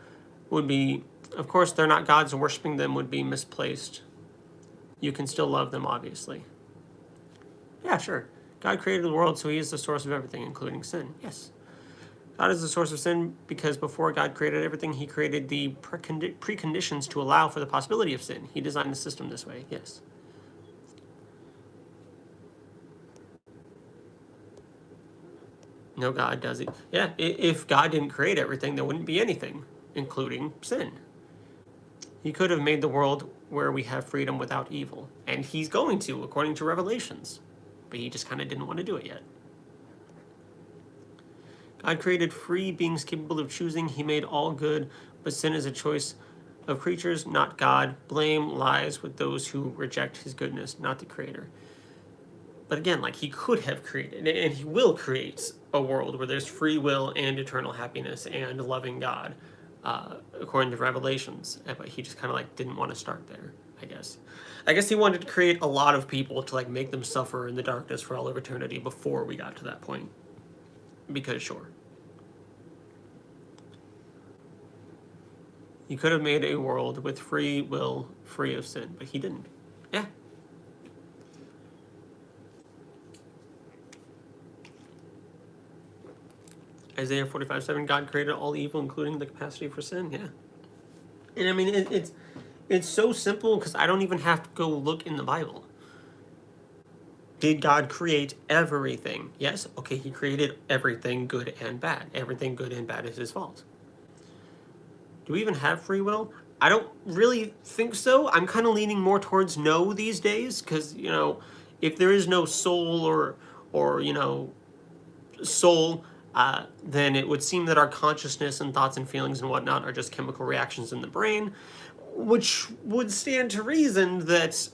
would be, of course they're not gods, and worshiping them would be misplaced. You can still love them, obviously. Yeah, sure. God created the world, so he is the source of everything, including sin. Yes. God is the source of sin because before God created everything, he created the preconditions to allow for the possibility of sin. He designed the system this way, yes. No, God does it. Yeah, if God didn't create everything, there wouldn't be anything, including sin. He could have made the world where we have freedom without evil. And he's going to, according to Revelations. But he just kind of didn't want to do it yet. God created free beings capable of choosing. He made all good, but sin is a choice of creatures, not God. Blame lies with those who reject his goodness, not the creator. But again, he could have created, and he will create a world where there's free will and eternal happiness and loving God. According to Revelations, but he just kind of didn't want to start there, I guess. I guess he wanted to create a lot of people to make them suffer in the darkness for all of eternity before we got to that point. Because sure. He could have made a world with free will, free of sin, but he didn't. Yeah. Isaiah 45:7, God created all evil, including the capacity for sin. Yeah. And I mean, it's so simple because I don't even have to go look in the Bible. Did God create everything? Yes. Okay, he created everything good and bad. Everything good and bad is his fault. Do we even have free will? I don't really think so. I'm kind of leaning more towards no these days because, if there is no soul or soul, then it would seem that our consciousness and thoughts and feelings and whatnot are just chemical reactions in the brain, which would stand to reason that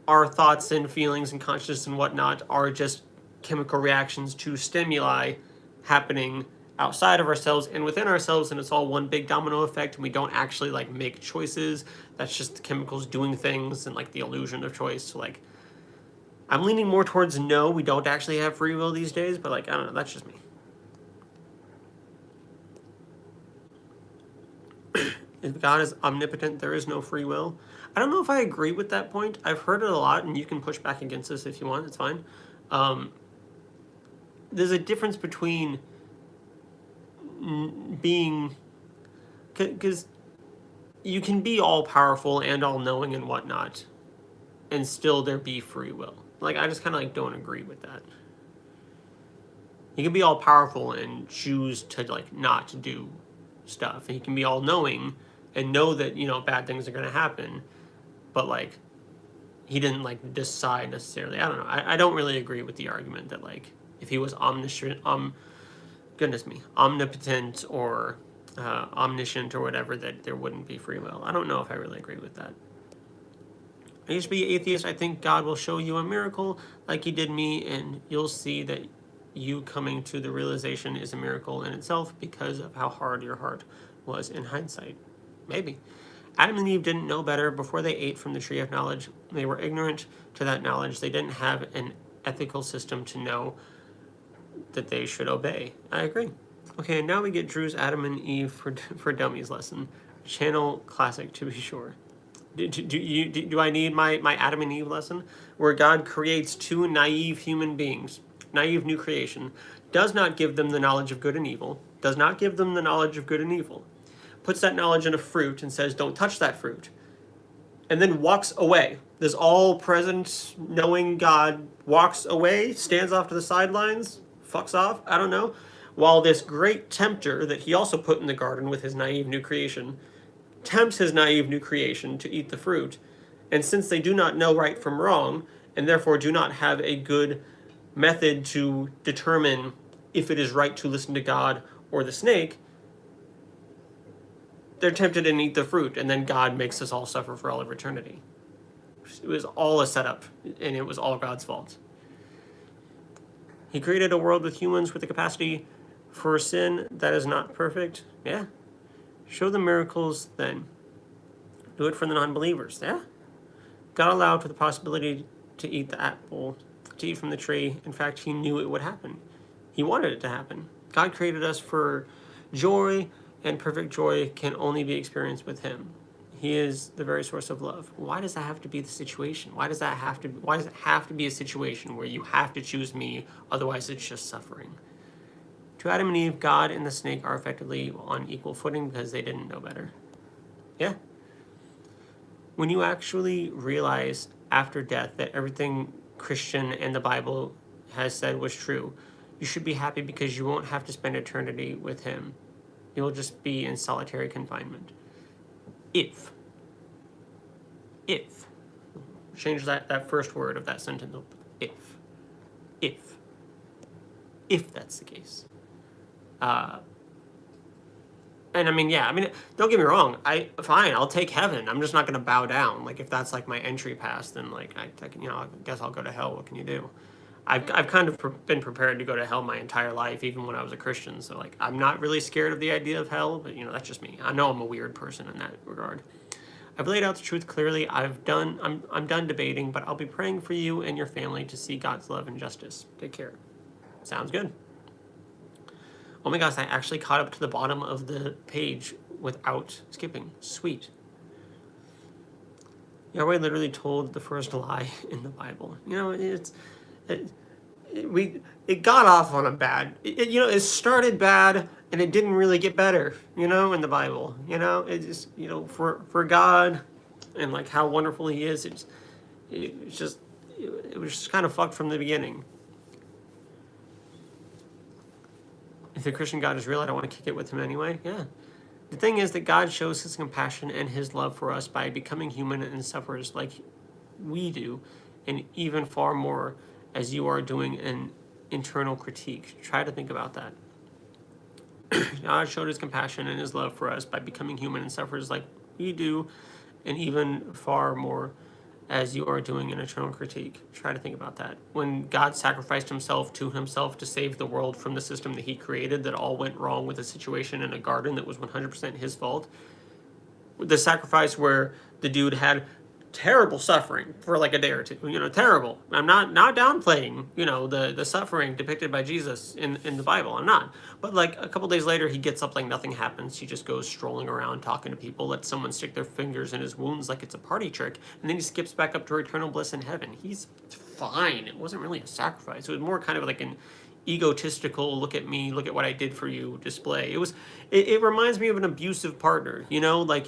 our thoughts and feelings and consciousness and whatnot are just chemical reactions to stimuli happening outside of ourselves and within ourselves, and it's all one big domino effect, and we don't actually make choices. That's just the chemicals doing things and the illusion of choice. So I'm leaning more towards no, we don't actually have free will these days, but I don't know, that's just me. If God is omnipotent, there is no free will. I don't know if I agree with that point. I've heard it a lot, and you can push back against this if you want. It's fine. There's a difference between being... Because you can be all-powerful and all-knowing and whatnot, and still there be free will. I just kind of don't agree with that. You can be all-powerful and choose to not do stuff. And you can be all-knowing and know that bad things are going to happen, but he didn't decide necessarily. I don't know. I don't really agree with the argument that if he was omniscient, omnipotent or omniscient or whatever, that there wouldn't be free will. I don't know if I really agree with that. I used to be an atheist. I think God will show you a miracle like he did me, and you'll see that you coming to the realization is a miracle in itself because of how hard your heart was in hindsight. Maybe. Adam and Eve didn't know better before they ate from the tree of knowledge. They were ignorant to that knowledge. They didn't have an ethical system to know that they should obey. I agree. Okay, now we get Drew's Adam and Eve for Dummies lesson. Channel classic, to be sure. Do I need my Adam and Eve lesson? Where God creates two naive human beings, naive new creation, does not give them the knowledge of good and evil, puts that knowledge in a fruit and says, don't touch that fruit, and then walks away. This all-present, knowing God walks away, stands off to the sidelines, fucks off, I don't know, while this great tempter that he also put in the garden with his naive new creation tempts his naive new creation to eat the fruit. And since they do not know right from wrong, and therefore do not have a good method to determine if it is right to listen to God or the snake, they're tempted and eat the fruit, and then God makes us all suffer for all of eternity. It was all a setup, and it was all God's fault. He created a world with humans with the capacity for sin that is not perfect. Yeah. Show the miracles then. Do it for the non-believers. Yeah. God allowed for the possibility to eat the apple, to eat from the tree. In fact, he knew it would happen. He wanted it to happen. God created us for joy, and perfect joy can only be experienced with him. He is the very source of love. Why does that have to be the situation? Why does it have to be a situation where you have to choose me, otherwise it's just suffering? To Adam and Eve, God and the snake are effectively on equal footing because they didn't know better. Yeah. When you actually realize after death that everything Christian and the Bible has said was true, you should be happy because you won't have to spend eternity with him. You'll just be in solitary confinement. If. Change that first word of that sentence. If that's the case. And don't get me wrong. Fine, I'll take heaven. I'm just not going to bow down. If that's my entry pass, then I guess I'll go to hell. What can you do? I've kind of been prepared to go to hell my entire life, even when I was a Christian. So I'm not really scared of the idea of hell, but that's just me. I know I'm a weird person in that regard. I've laid out the truth clearly. I'm done debating, but I'll be praying for you and your family to see God's love and justice. Take care. Sounds good. Oh my gosh, I actually caught up to the bottom of the page without skipping. Sweet. Yahweh literally told the first lie in the Bible. You know, it got off on a bad. It started bad and it didn't really get better. You know, in the Bible. You know, it just for God and like how wonderful He is. It was just kind of fucked from the beginning. If the Christian God is real, I don't want to kick it with Him anyway. Yeah. The thing is that God shows His compassion and His love for us by becoming human and suffers like we do, and even far more as you are doing an internal critique. Try to think about that. God showed His compassion and His love for us by becoming human and suffers like we do, and even far more as you are doing an eternal critique. Try to think about that. When God sacrificed Himself to save the world from the system that He created that all went wrong with a situation in a garden that was 100% His fault, the sacrifice where the dude had terrible suffering for like a day or two, terrible. I'm not downplaying, the suffering depicted by Jesus in the Bible. I'm not. But like a couple days later, he gets up like nothing happens. He just goes strolling around talking to people, lets someone stick their fingers in his wounds like it's a party trick, and then he skips back up to eternal bliss in heaven. He's fine. It wasn't really a sacrifice. It was more kind of like an egotistical, look at me, look at what I did for you display. It reminds me of an abusive partner, like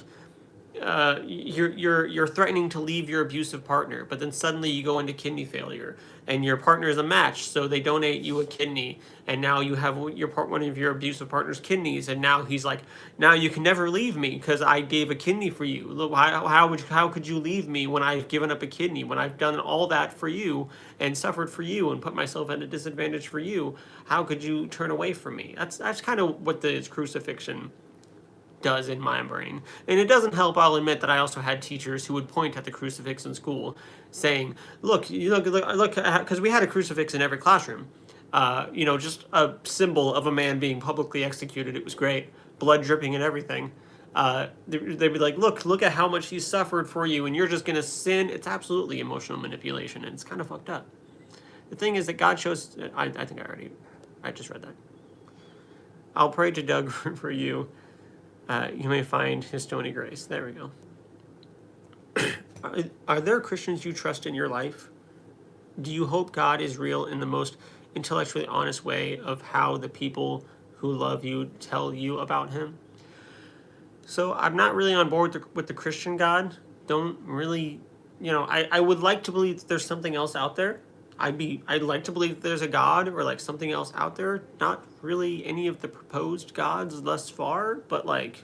you're threatening to leave your abusive partner, but then suddenly you go into kidney failure, and your partner is a match, so they donate you a kidney, and now you have one of your abusive partner's kidneys, and now he's like, now you can never leave me because I gave a kidney for you. Look, how could you leave me when I've given up a kidney, when I've done all that for you and suffered for you and put myself at a disadvantage for you? How could you turn away from me? That's kind of what the crucifixion does in my brain. And it doesn't help, I'll admit, that I also had teachers who would point at the crucifix in school saying, look, because we had a crucifix in every classroom. Just a symbol of a man being publicly executed. It was great. Blood dripping and everything. They'd be like, look at how much he suffered for you, and you're just going to sin. It's absolutely emotional manipulation, and it's kind of fucked up. The thing is that God shows, I think I just read that. I'll pray to Doug for you. You may find His stony grace. There we go. Are there Christians you trust in your life? Do you hope God is real in the most intellectually honest way of how the people who love you tell you about Him? So I'm not really on board with the Christian God. Don't really, I would like to believe that there's something else out there. I'd like to believe that there's a God or like something else out there. Not really any of the proposed gods thus far, but like,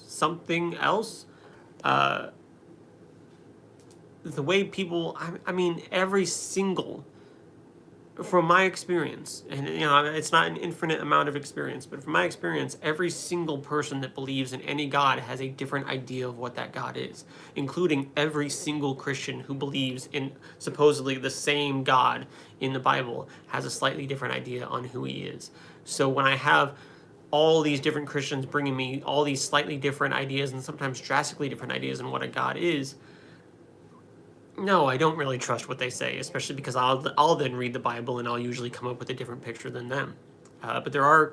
something else. The way people, every single, from my experience, and it's not an infinite amount of experience, but from my experience, every single person that believes in any God has a different idea of what that God is, including every single Christian who believes in supposedly the same God in the Bible has a slightly different idea on who He is. So when I have all these different Christians bringing me all these slightly different ideas and sometimes drastically different ideas on what a God is, no, I don't really trust what they say, especially because I'll then read the Bible and I'll usually come up with a different picture than them. But there are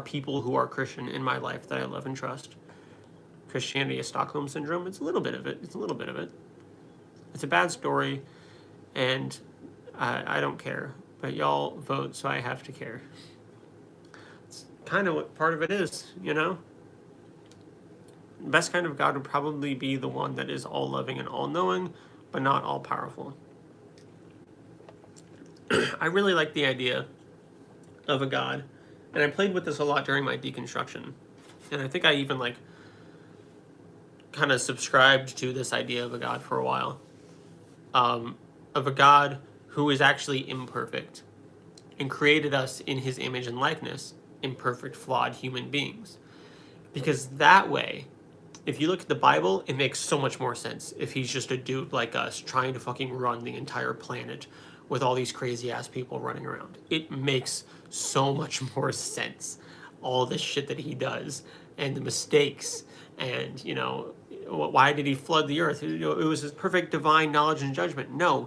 people who are Christian in my life that I love and trust. Christianity is Stockholm Syndrome. It's a little bit of it. It's a bad story, and I don't care. But y'all vote, so I have to care. It's kind of what part of it is, The best kind of God would probably be the one that is all-loving and all-knowing, but not all-powerful. I really like the idea of a God, and I played with this a lot during my deconstruction, and I think I even kind of subscribed to this idea of a God for a while, of a God who is actually imperfect and created us in His image and likeness, imperfect, flawed human beings, because that way, if you look at the Bible, it makes so much more sense if He's just a dude like us trying to fucking run the entire planet with all these crazy ass people running around. It makes so much more sense. All this shit that He does and the mistakes and, why did He flood the earth? It was His perfect divine knowledge and judgment. No,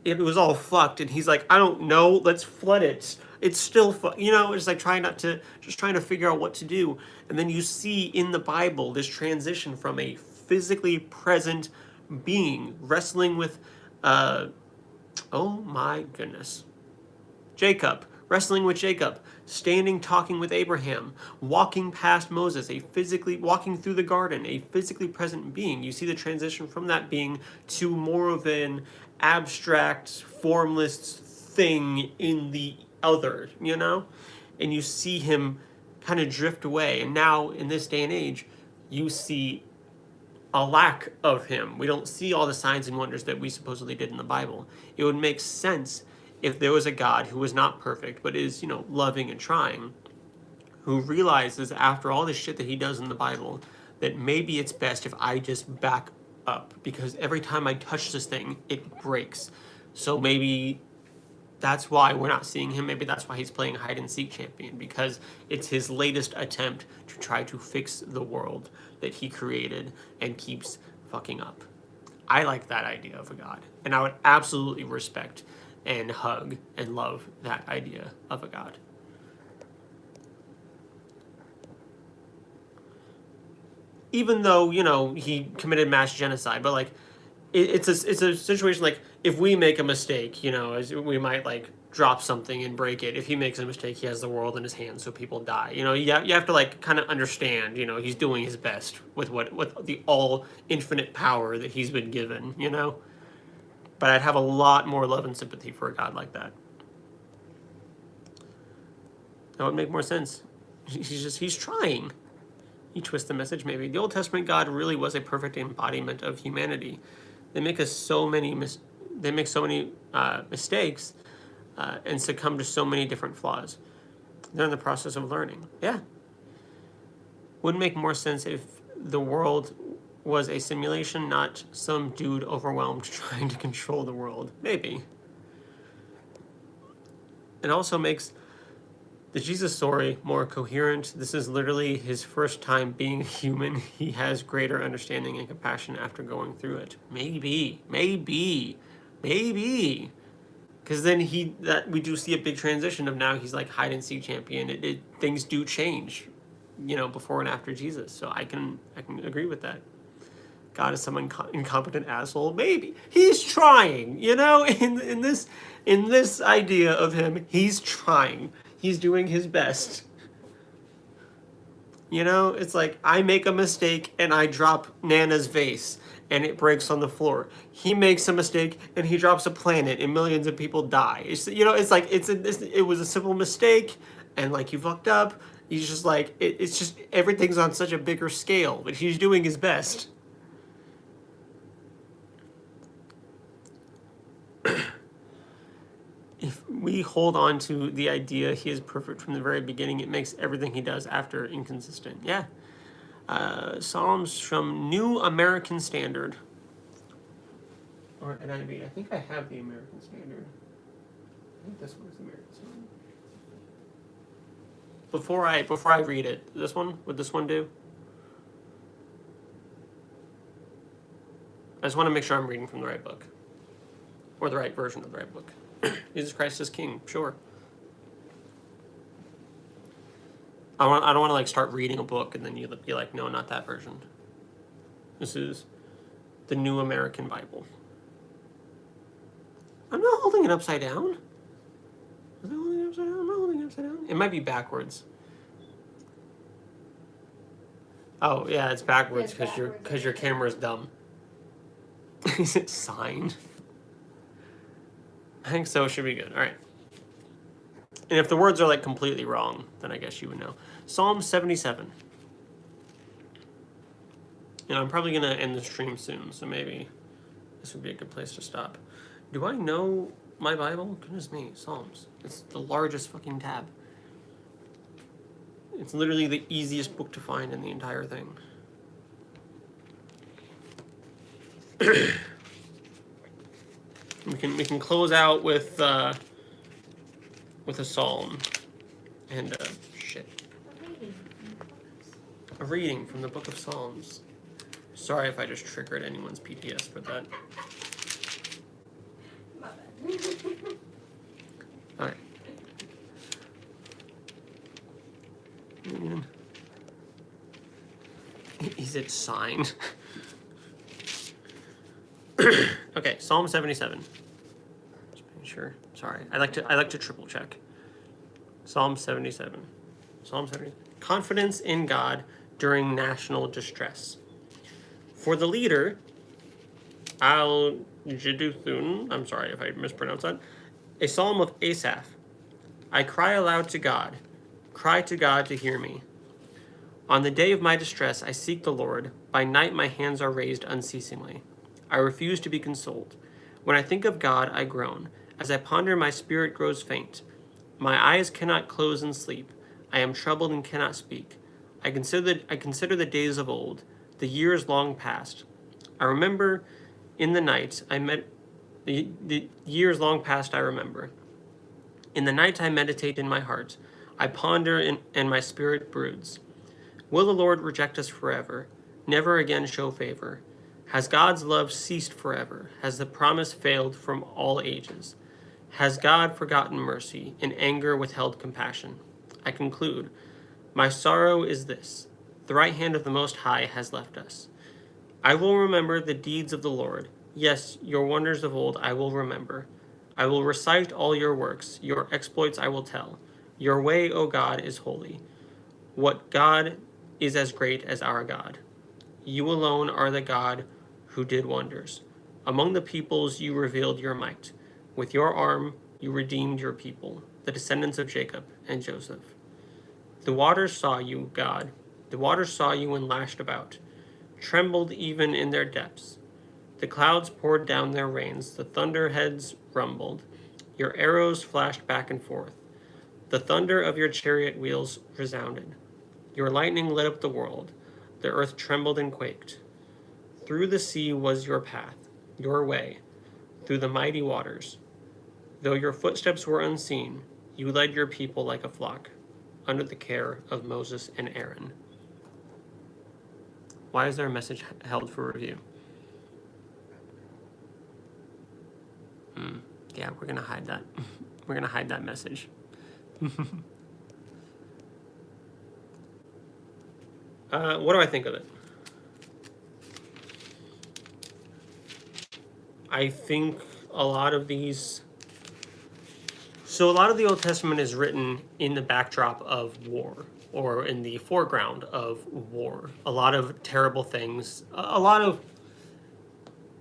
it was all fucked, and He's like, I don't know, let's flood it. It's still, it's like trying to figure out what to do. And then you see in the Bible this transition from a physically present, being, wrestling with, oh my goodness, Jacob, wrestling with Jacob, standing talking with Abraham, walking past Moses, walking through the garden, a physically present being. You see the transition from that being to more of an abstract, formless thing in the other, you know? And you see him kind of drift away. And now, in this day and age, you see a lack of him. We don't see all the signs and wonders that we supposedly did in the Bible. It would make sense if there was a God who was not perfect, but is, loving and trying, who realizes after all this shit that he does in the Bible, that maybe it's best if I just back up, because every time I touch this thing, it breaks. So maybe that's why we're not seeing him. Maybe that's why he's playing hide and seek champion, because it's his latest attempt to try to fix the world that he created and keeps fucking up. I like that idea of a God, and I would absolutely respect and hug and love that idea of a God. Even though, he committed mass genocide, but like it's a situation like if we make a mistake, we might like drop something and break it. If he makes a mistake, he has the world in his hands, so people die. You have to like kind of understand, he's doing his best with the all infinite power that he's been given, But I'd have a lot more love and sympathy for a God like that. That would make more sense. He's trying. He twists the message maybe. The Old Testament God really was a perfect embodiment of humanity. They make so many mistakes and succumb to so many different flaws. They're in the process of learning. Yeah. Wouldn't make more sense if the world was a simulation, not some dude overwhelmed trying to control the world. Maybe. It also makes the Jesus story more coherent. This is literally his first time being human. He has greater understanding and compassion after going through it. Maybe. Because then we do see a big transition of now he's like hide and seek champion. Things do change, before and after Jesus. So I can agree with that. God is some incompetent asshole. Maybe he's trying. In this idea of him, he's trying. He's doing his best. It's like I make a mistake and I drop Nana's vase and it breaks on the floor. He makes a mistake and he drops a planet and millions of people die. It's like it was a simple mistake and like you fucked up. He's just like it's just everything's on such a bigger scale, but he's doing his best. If we hold on to the idea he is perfect from the very beginning, it makes everything he does after inconsistent. Yeah. Psalms from New American Standard. Or NIV. I think I have the American Standard. I think this one's the American Standard. Before I read it, would this one do? I just want to make sure I'm reading from the right book. Or the right version of the right book. Jesus Christ is King, sure. I don't want to like start reading a book and then you be like, no, not that version. This is the New American Bible. I'm not holding it upside down. Was I holding it upside down? I'm not holding it upside down. It might be backwards. Oh yeah, it's backwards because your camera's dumb. Is it signed? I think so. It should be good. All right. And if the words are like completely wrong, then I guess you would know. Psalm 77. I'm probably going to end the stream soon, so maybe this would be a good place to stop. Do I know my Bible? Goodness me, Psalms. It's the largest fucking tab. It's literally the easiest book to find in the entire thing. We can close out with a psalm and a reading from the Book of Psalms. Sorry if I just triggered anyone's PTS for that. My bad. All right. Is it signed? Okay, Psalm 77. Just making sure. Sorry, I like to triple check. Psalm 77. Psalm 70. Confidence in God during national distress. For the leader, Al Jeduthun, I'm sorry if I mispronounced that, a psalm of Asaph. I cry aloud to God. Cry to God to hear me. On the day of my distress, I seek the Lord. By night, my hands are raised unceasingly. I refuse to be consoled. When I think of God, I groan. As I ponder, my spirit grows faint. My eyes cannot close in sleep. I am troubled and cannot speak. I consider the days of old, the years long past. I remember in the night I met the years long past I remember. In the night I meditate in my heart. I ponder and my spirit broods. Will the Lord reject us forever, never again show favor? Has God's love ceased forever? Has the promise failed from all ages? Has God forgotten mercy, in anger withheld compassion? I conclude, my sorrow is this: the right hand of the Most High has left us. I will remember the deeds of the Lord. Yes, your wonders of old I will remember. I will recite all your works, your exploits I will tell. Your way, O God, is holy. What God is as great as our God? You alone are the God who did wonders. Among the peoples you revealed your might. With your arm you redeemed your people, the descendants of Jacob and Joseph. The waters saw you, God. The waters saw you and lashed about, trembled even in their depths. The clouds poured down their rains, the thunderheads rumbled. Your arrows flashed back and forth. The thunder of your chariot wheels resounded. Your lightning lit up the world. The earth trembled and quaked. Through the sea was your path, your way, through the mighty waters. Though your footsteps were unseen, you led your people like a flock, under the care of Moses and Aaron. Why is there a message held for review? Yeah, we're going to hide that. We're going to hide that message. What do I think of it? I think a lot of these... So a lot of the Old Testament is written in the backdrop of war, or in the foreground of war. A lot of terrible things. A lot of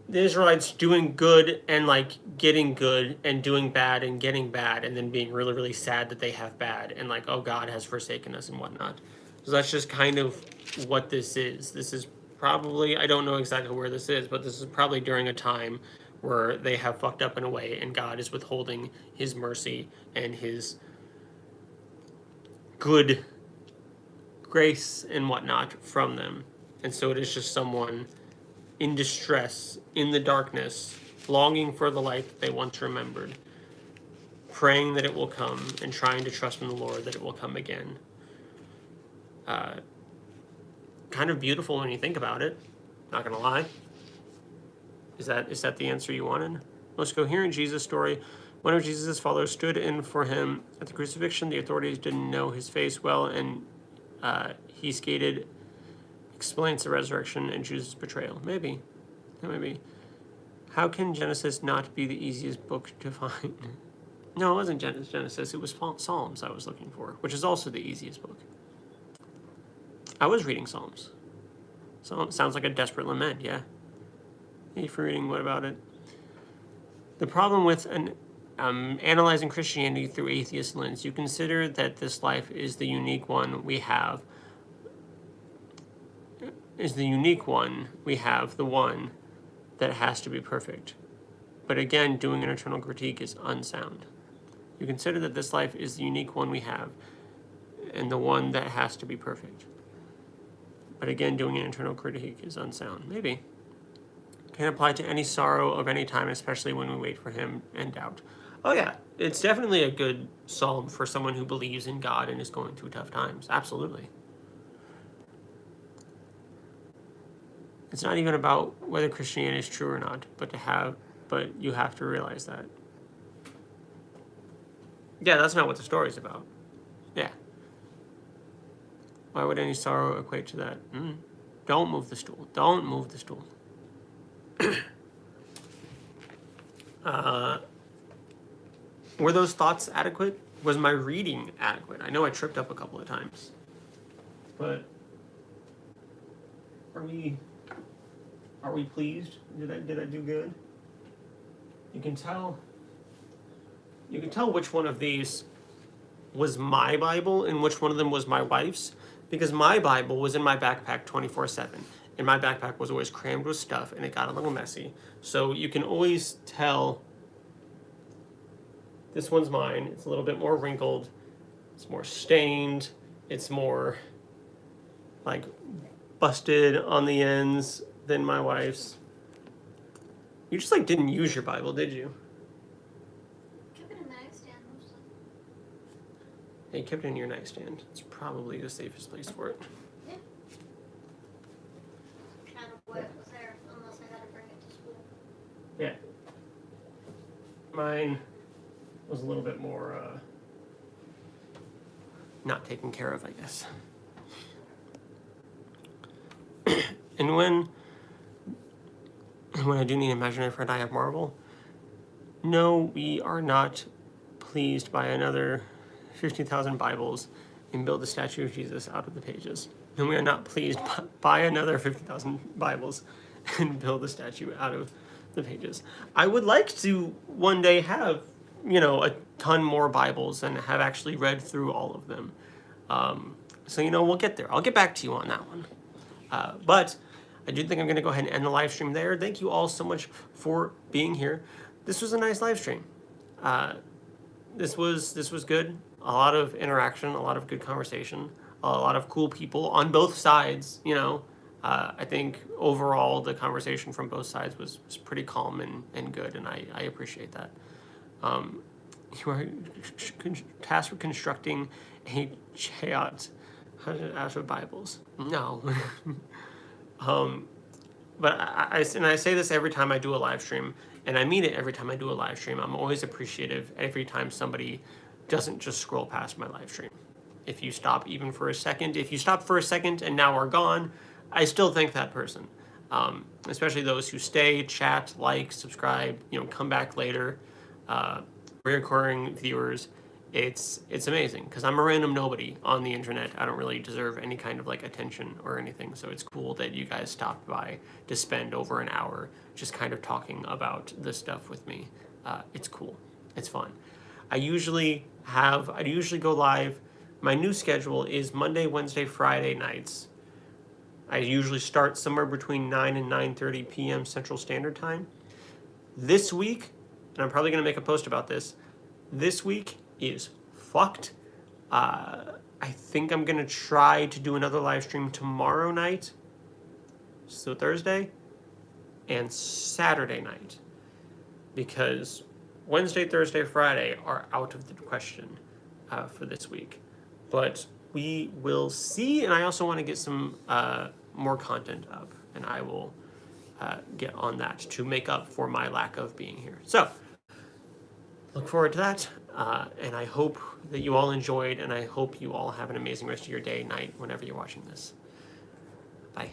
the Israelites doing good and like getting good and doing bad and getting bad and then being really, really sad that they have bad and like, oh, God has forsaken us and whatnot. So that's just kind of what this is. This is probably, I don't know exactly where this is, but this is probably during a time where they have fucked up in a way and God is withholding his mercy and his good grace and whatnot from them. And so it is just someone in distress, in the darkness, longing for the light that they once remembered, praying that it will come and trying to trust in the Lord that it will come again. Kind of beautiful when you think about it, not gonna lie. Is that the answer you wanted? Most coherent Jesus story. One of Jesus' followers stood in for him at the crucifixion. The authorities didn't know his face well, and he skated, explains the resurrection and Jesus' betrayal. Maybe. How can Genesis not be the easiest book to find? No, it wasn't Genesis. It was Psalms I was looking for, which is also the easiest book. I was reading Psalms. Sounds like a desperate lament, yeah. Thank you for reading. What about it? The problem with analyzing Christianity through atheist lens, you consider that this life is the unique one we have. The one that has to be perfect. But again, doing an internal critique is unsound. You consider that this life is the unique one we have, and the one that has to be perfect. But again, doing an internal critique is unsound. Maybe. Can apply to any sorrow of any time, especially when we wait for him and doubt. Oh yeah, it's definitely a good psalm for someone who believes in God and is going through tough times. Absolutely. It's not even about whether Christianity is true or not, but you have to realize that. Yeah, that's not what the story's about. Yeah. Why would any sorrow equate to that? Don't move the stool. Don't move the stool. Were those thoughts adequate? Was my reading adequate? I know I tripped up a couple of times, but are we pleased? Did I do good? You can tell which one of these was my Bible and which one of them was my wife's, because my Bible was in my backpack 24/7, and my backpack was always crammed with stuff, and it got a little messy. So you can always tell this one's mine. It's a little bit more wrinkled. It's more stained. It's more like busted on the ends than my wife's. You just like didn't use your Bible, did you? Keep it in the nightstand mostly. Yeah, you kept it in your nightstand. It's probably the safest place for it. Yeah. Kind of what was there, unless I had to bring it to school. Yeah. Mine was a little bit more not taken care of, I guess. And when I do need an imaginary friend, I have Marvel. No, we are not pleased by another 50,000 Bibles and build the statue of Jesus out of the pages. And we are not pleased by another 50,000 Bibles and build the statue out of the pages. I would like to one day have, a ton more Bibles and have actually read through all of them. So, we'll get there. I'll get back to you on that one. But I do think I'm going to go ahead and end the live stream there. Thank you all so much for being here. This was a nice live stream. This was good. A lot of interaction, a lot of good conversation, a lot of cool people on both sides. I think overall the conversation from both sides was pretty calm and good, and I appreciate that. You are tasked with constructing a chayot out of Bibles. No. But I say this every time I do a live stream, and I mean it every time I do a live stream. I'm always appreciative every time somebody doesn't just scroll past my live stream. If you stop even for a second, if you stop for a second and now are gone, I still thank that person. Especially those who stay, chat, like, subscribe, come back later. Recurring viewers, it's amazing because I'm a random nobody on the internet. I don't really deserve any kind of attention or anything, so it's cool that you guys stopped by to spend over an hour just kind of talking about this stuff with me. It's cool. It's fun. I usually go live. My new schedule is Monday, Wednesday, Friday nights. I usually start somewhere between 9 and 9:30 p.m. Central Standard Time. This week, and I'm probably going to make a post about this, this week is fucked. I think I'm going to try to do another live stream tomorrow night, so Thursday, and Saturday night, because Wednesday, Thursday, Friday are out of the question for this week. But we will see, and I also want to get some more content up, and I will get on that to make up for my lack of being here. So, look forward to that, and I hope that you all enjoyed, and I hope you all have an amazing rest of your day, night, whenever you're watching this. Bye.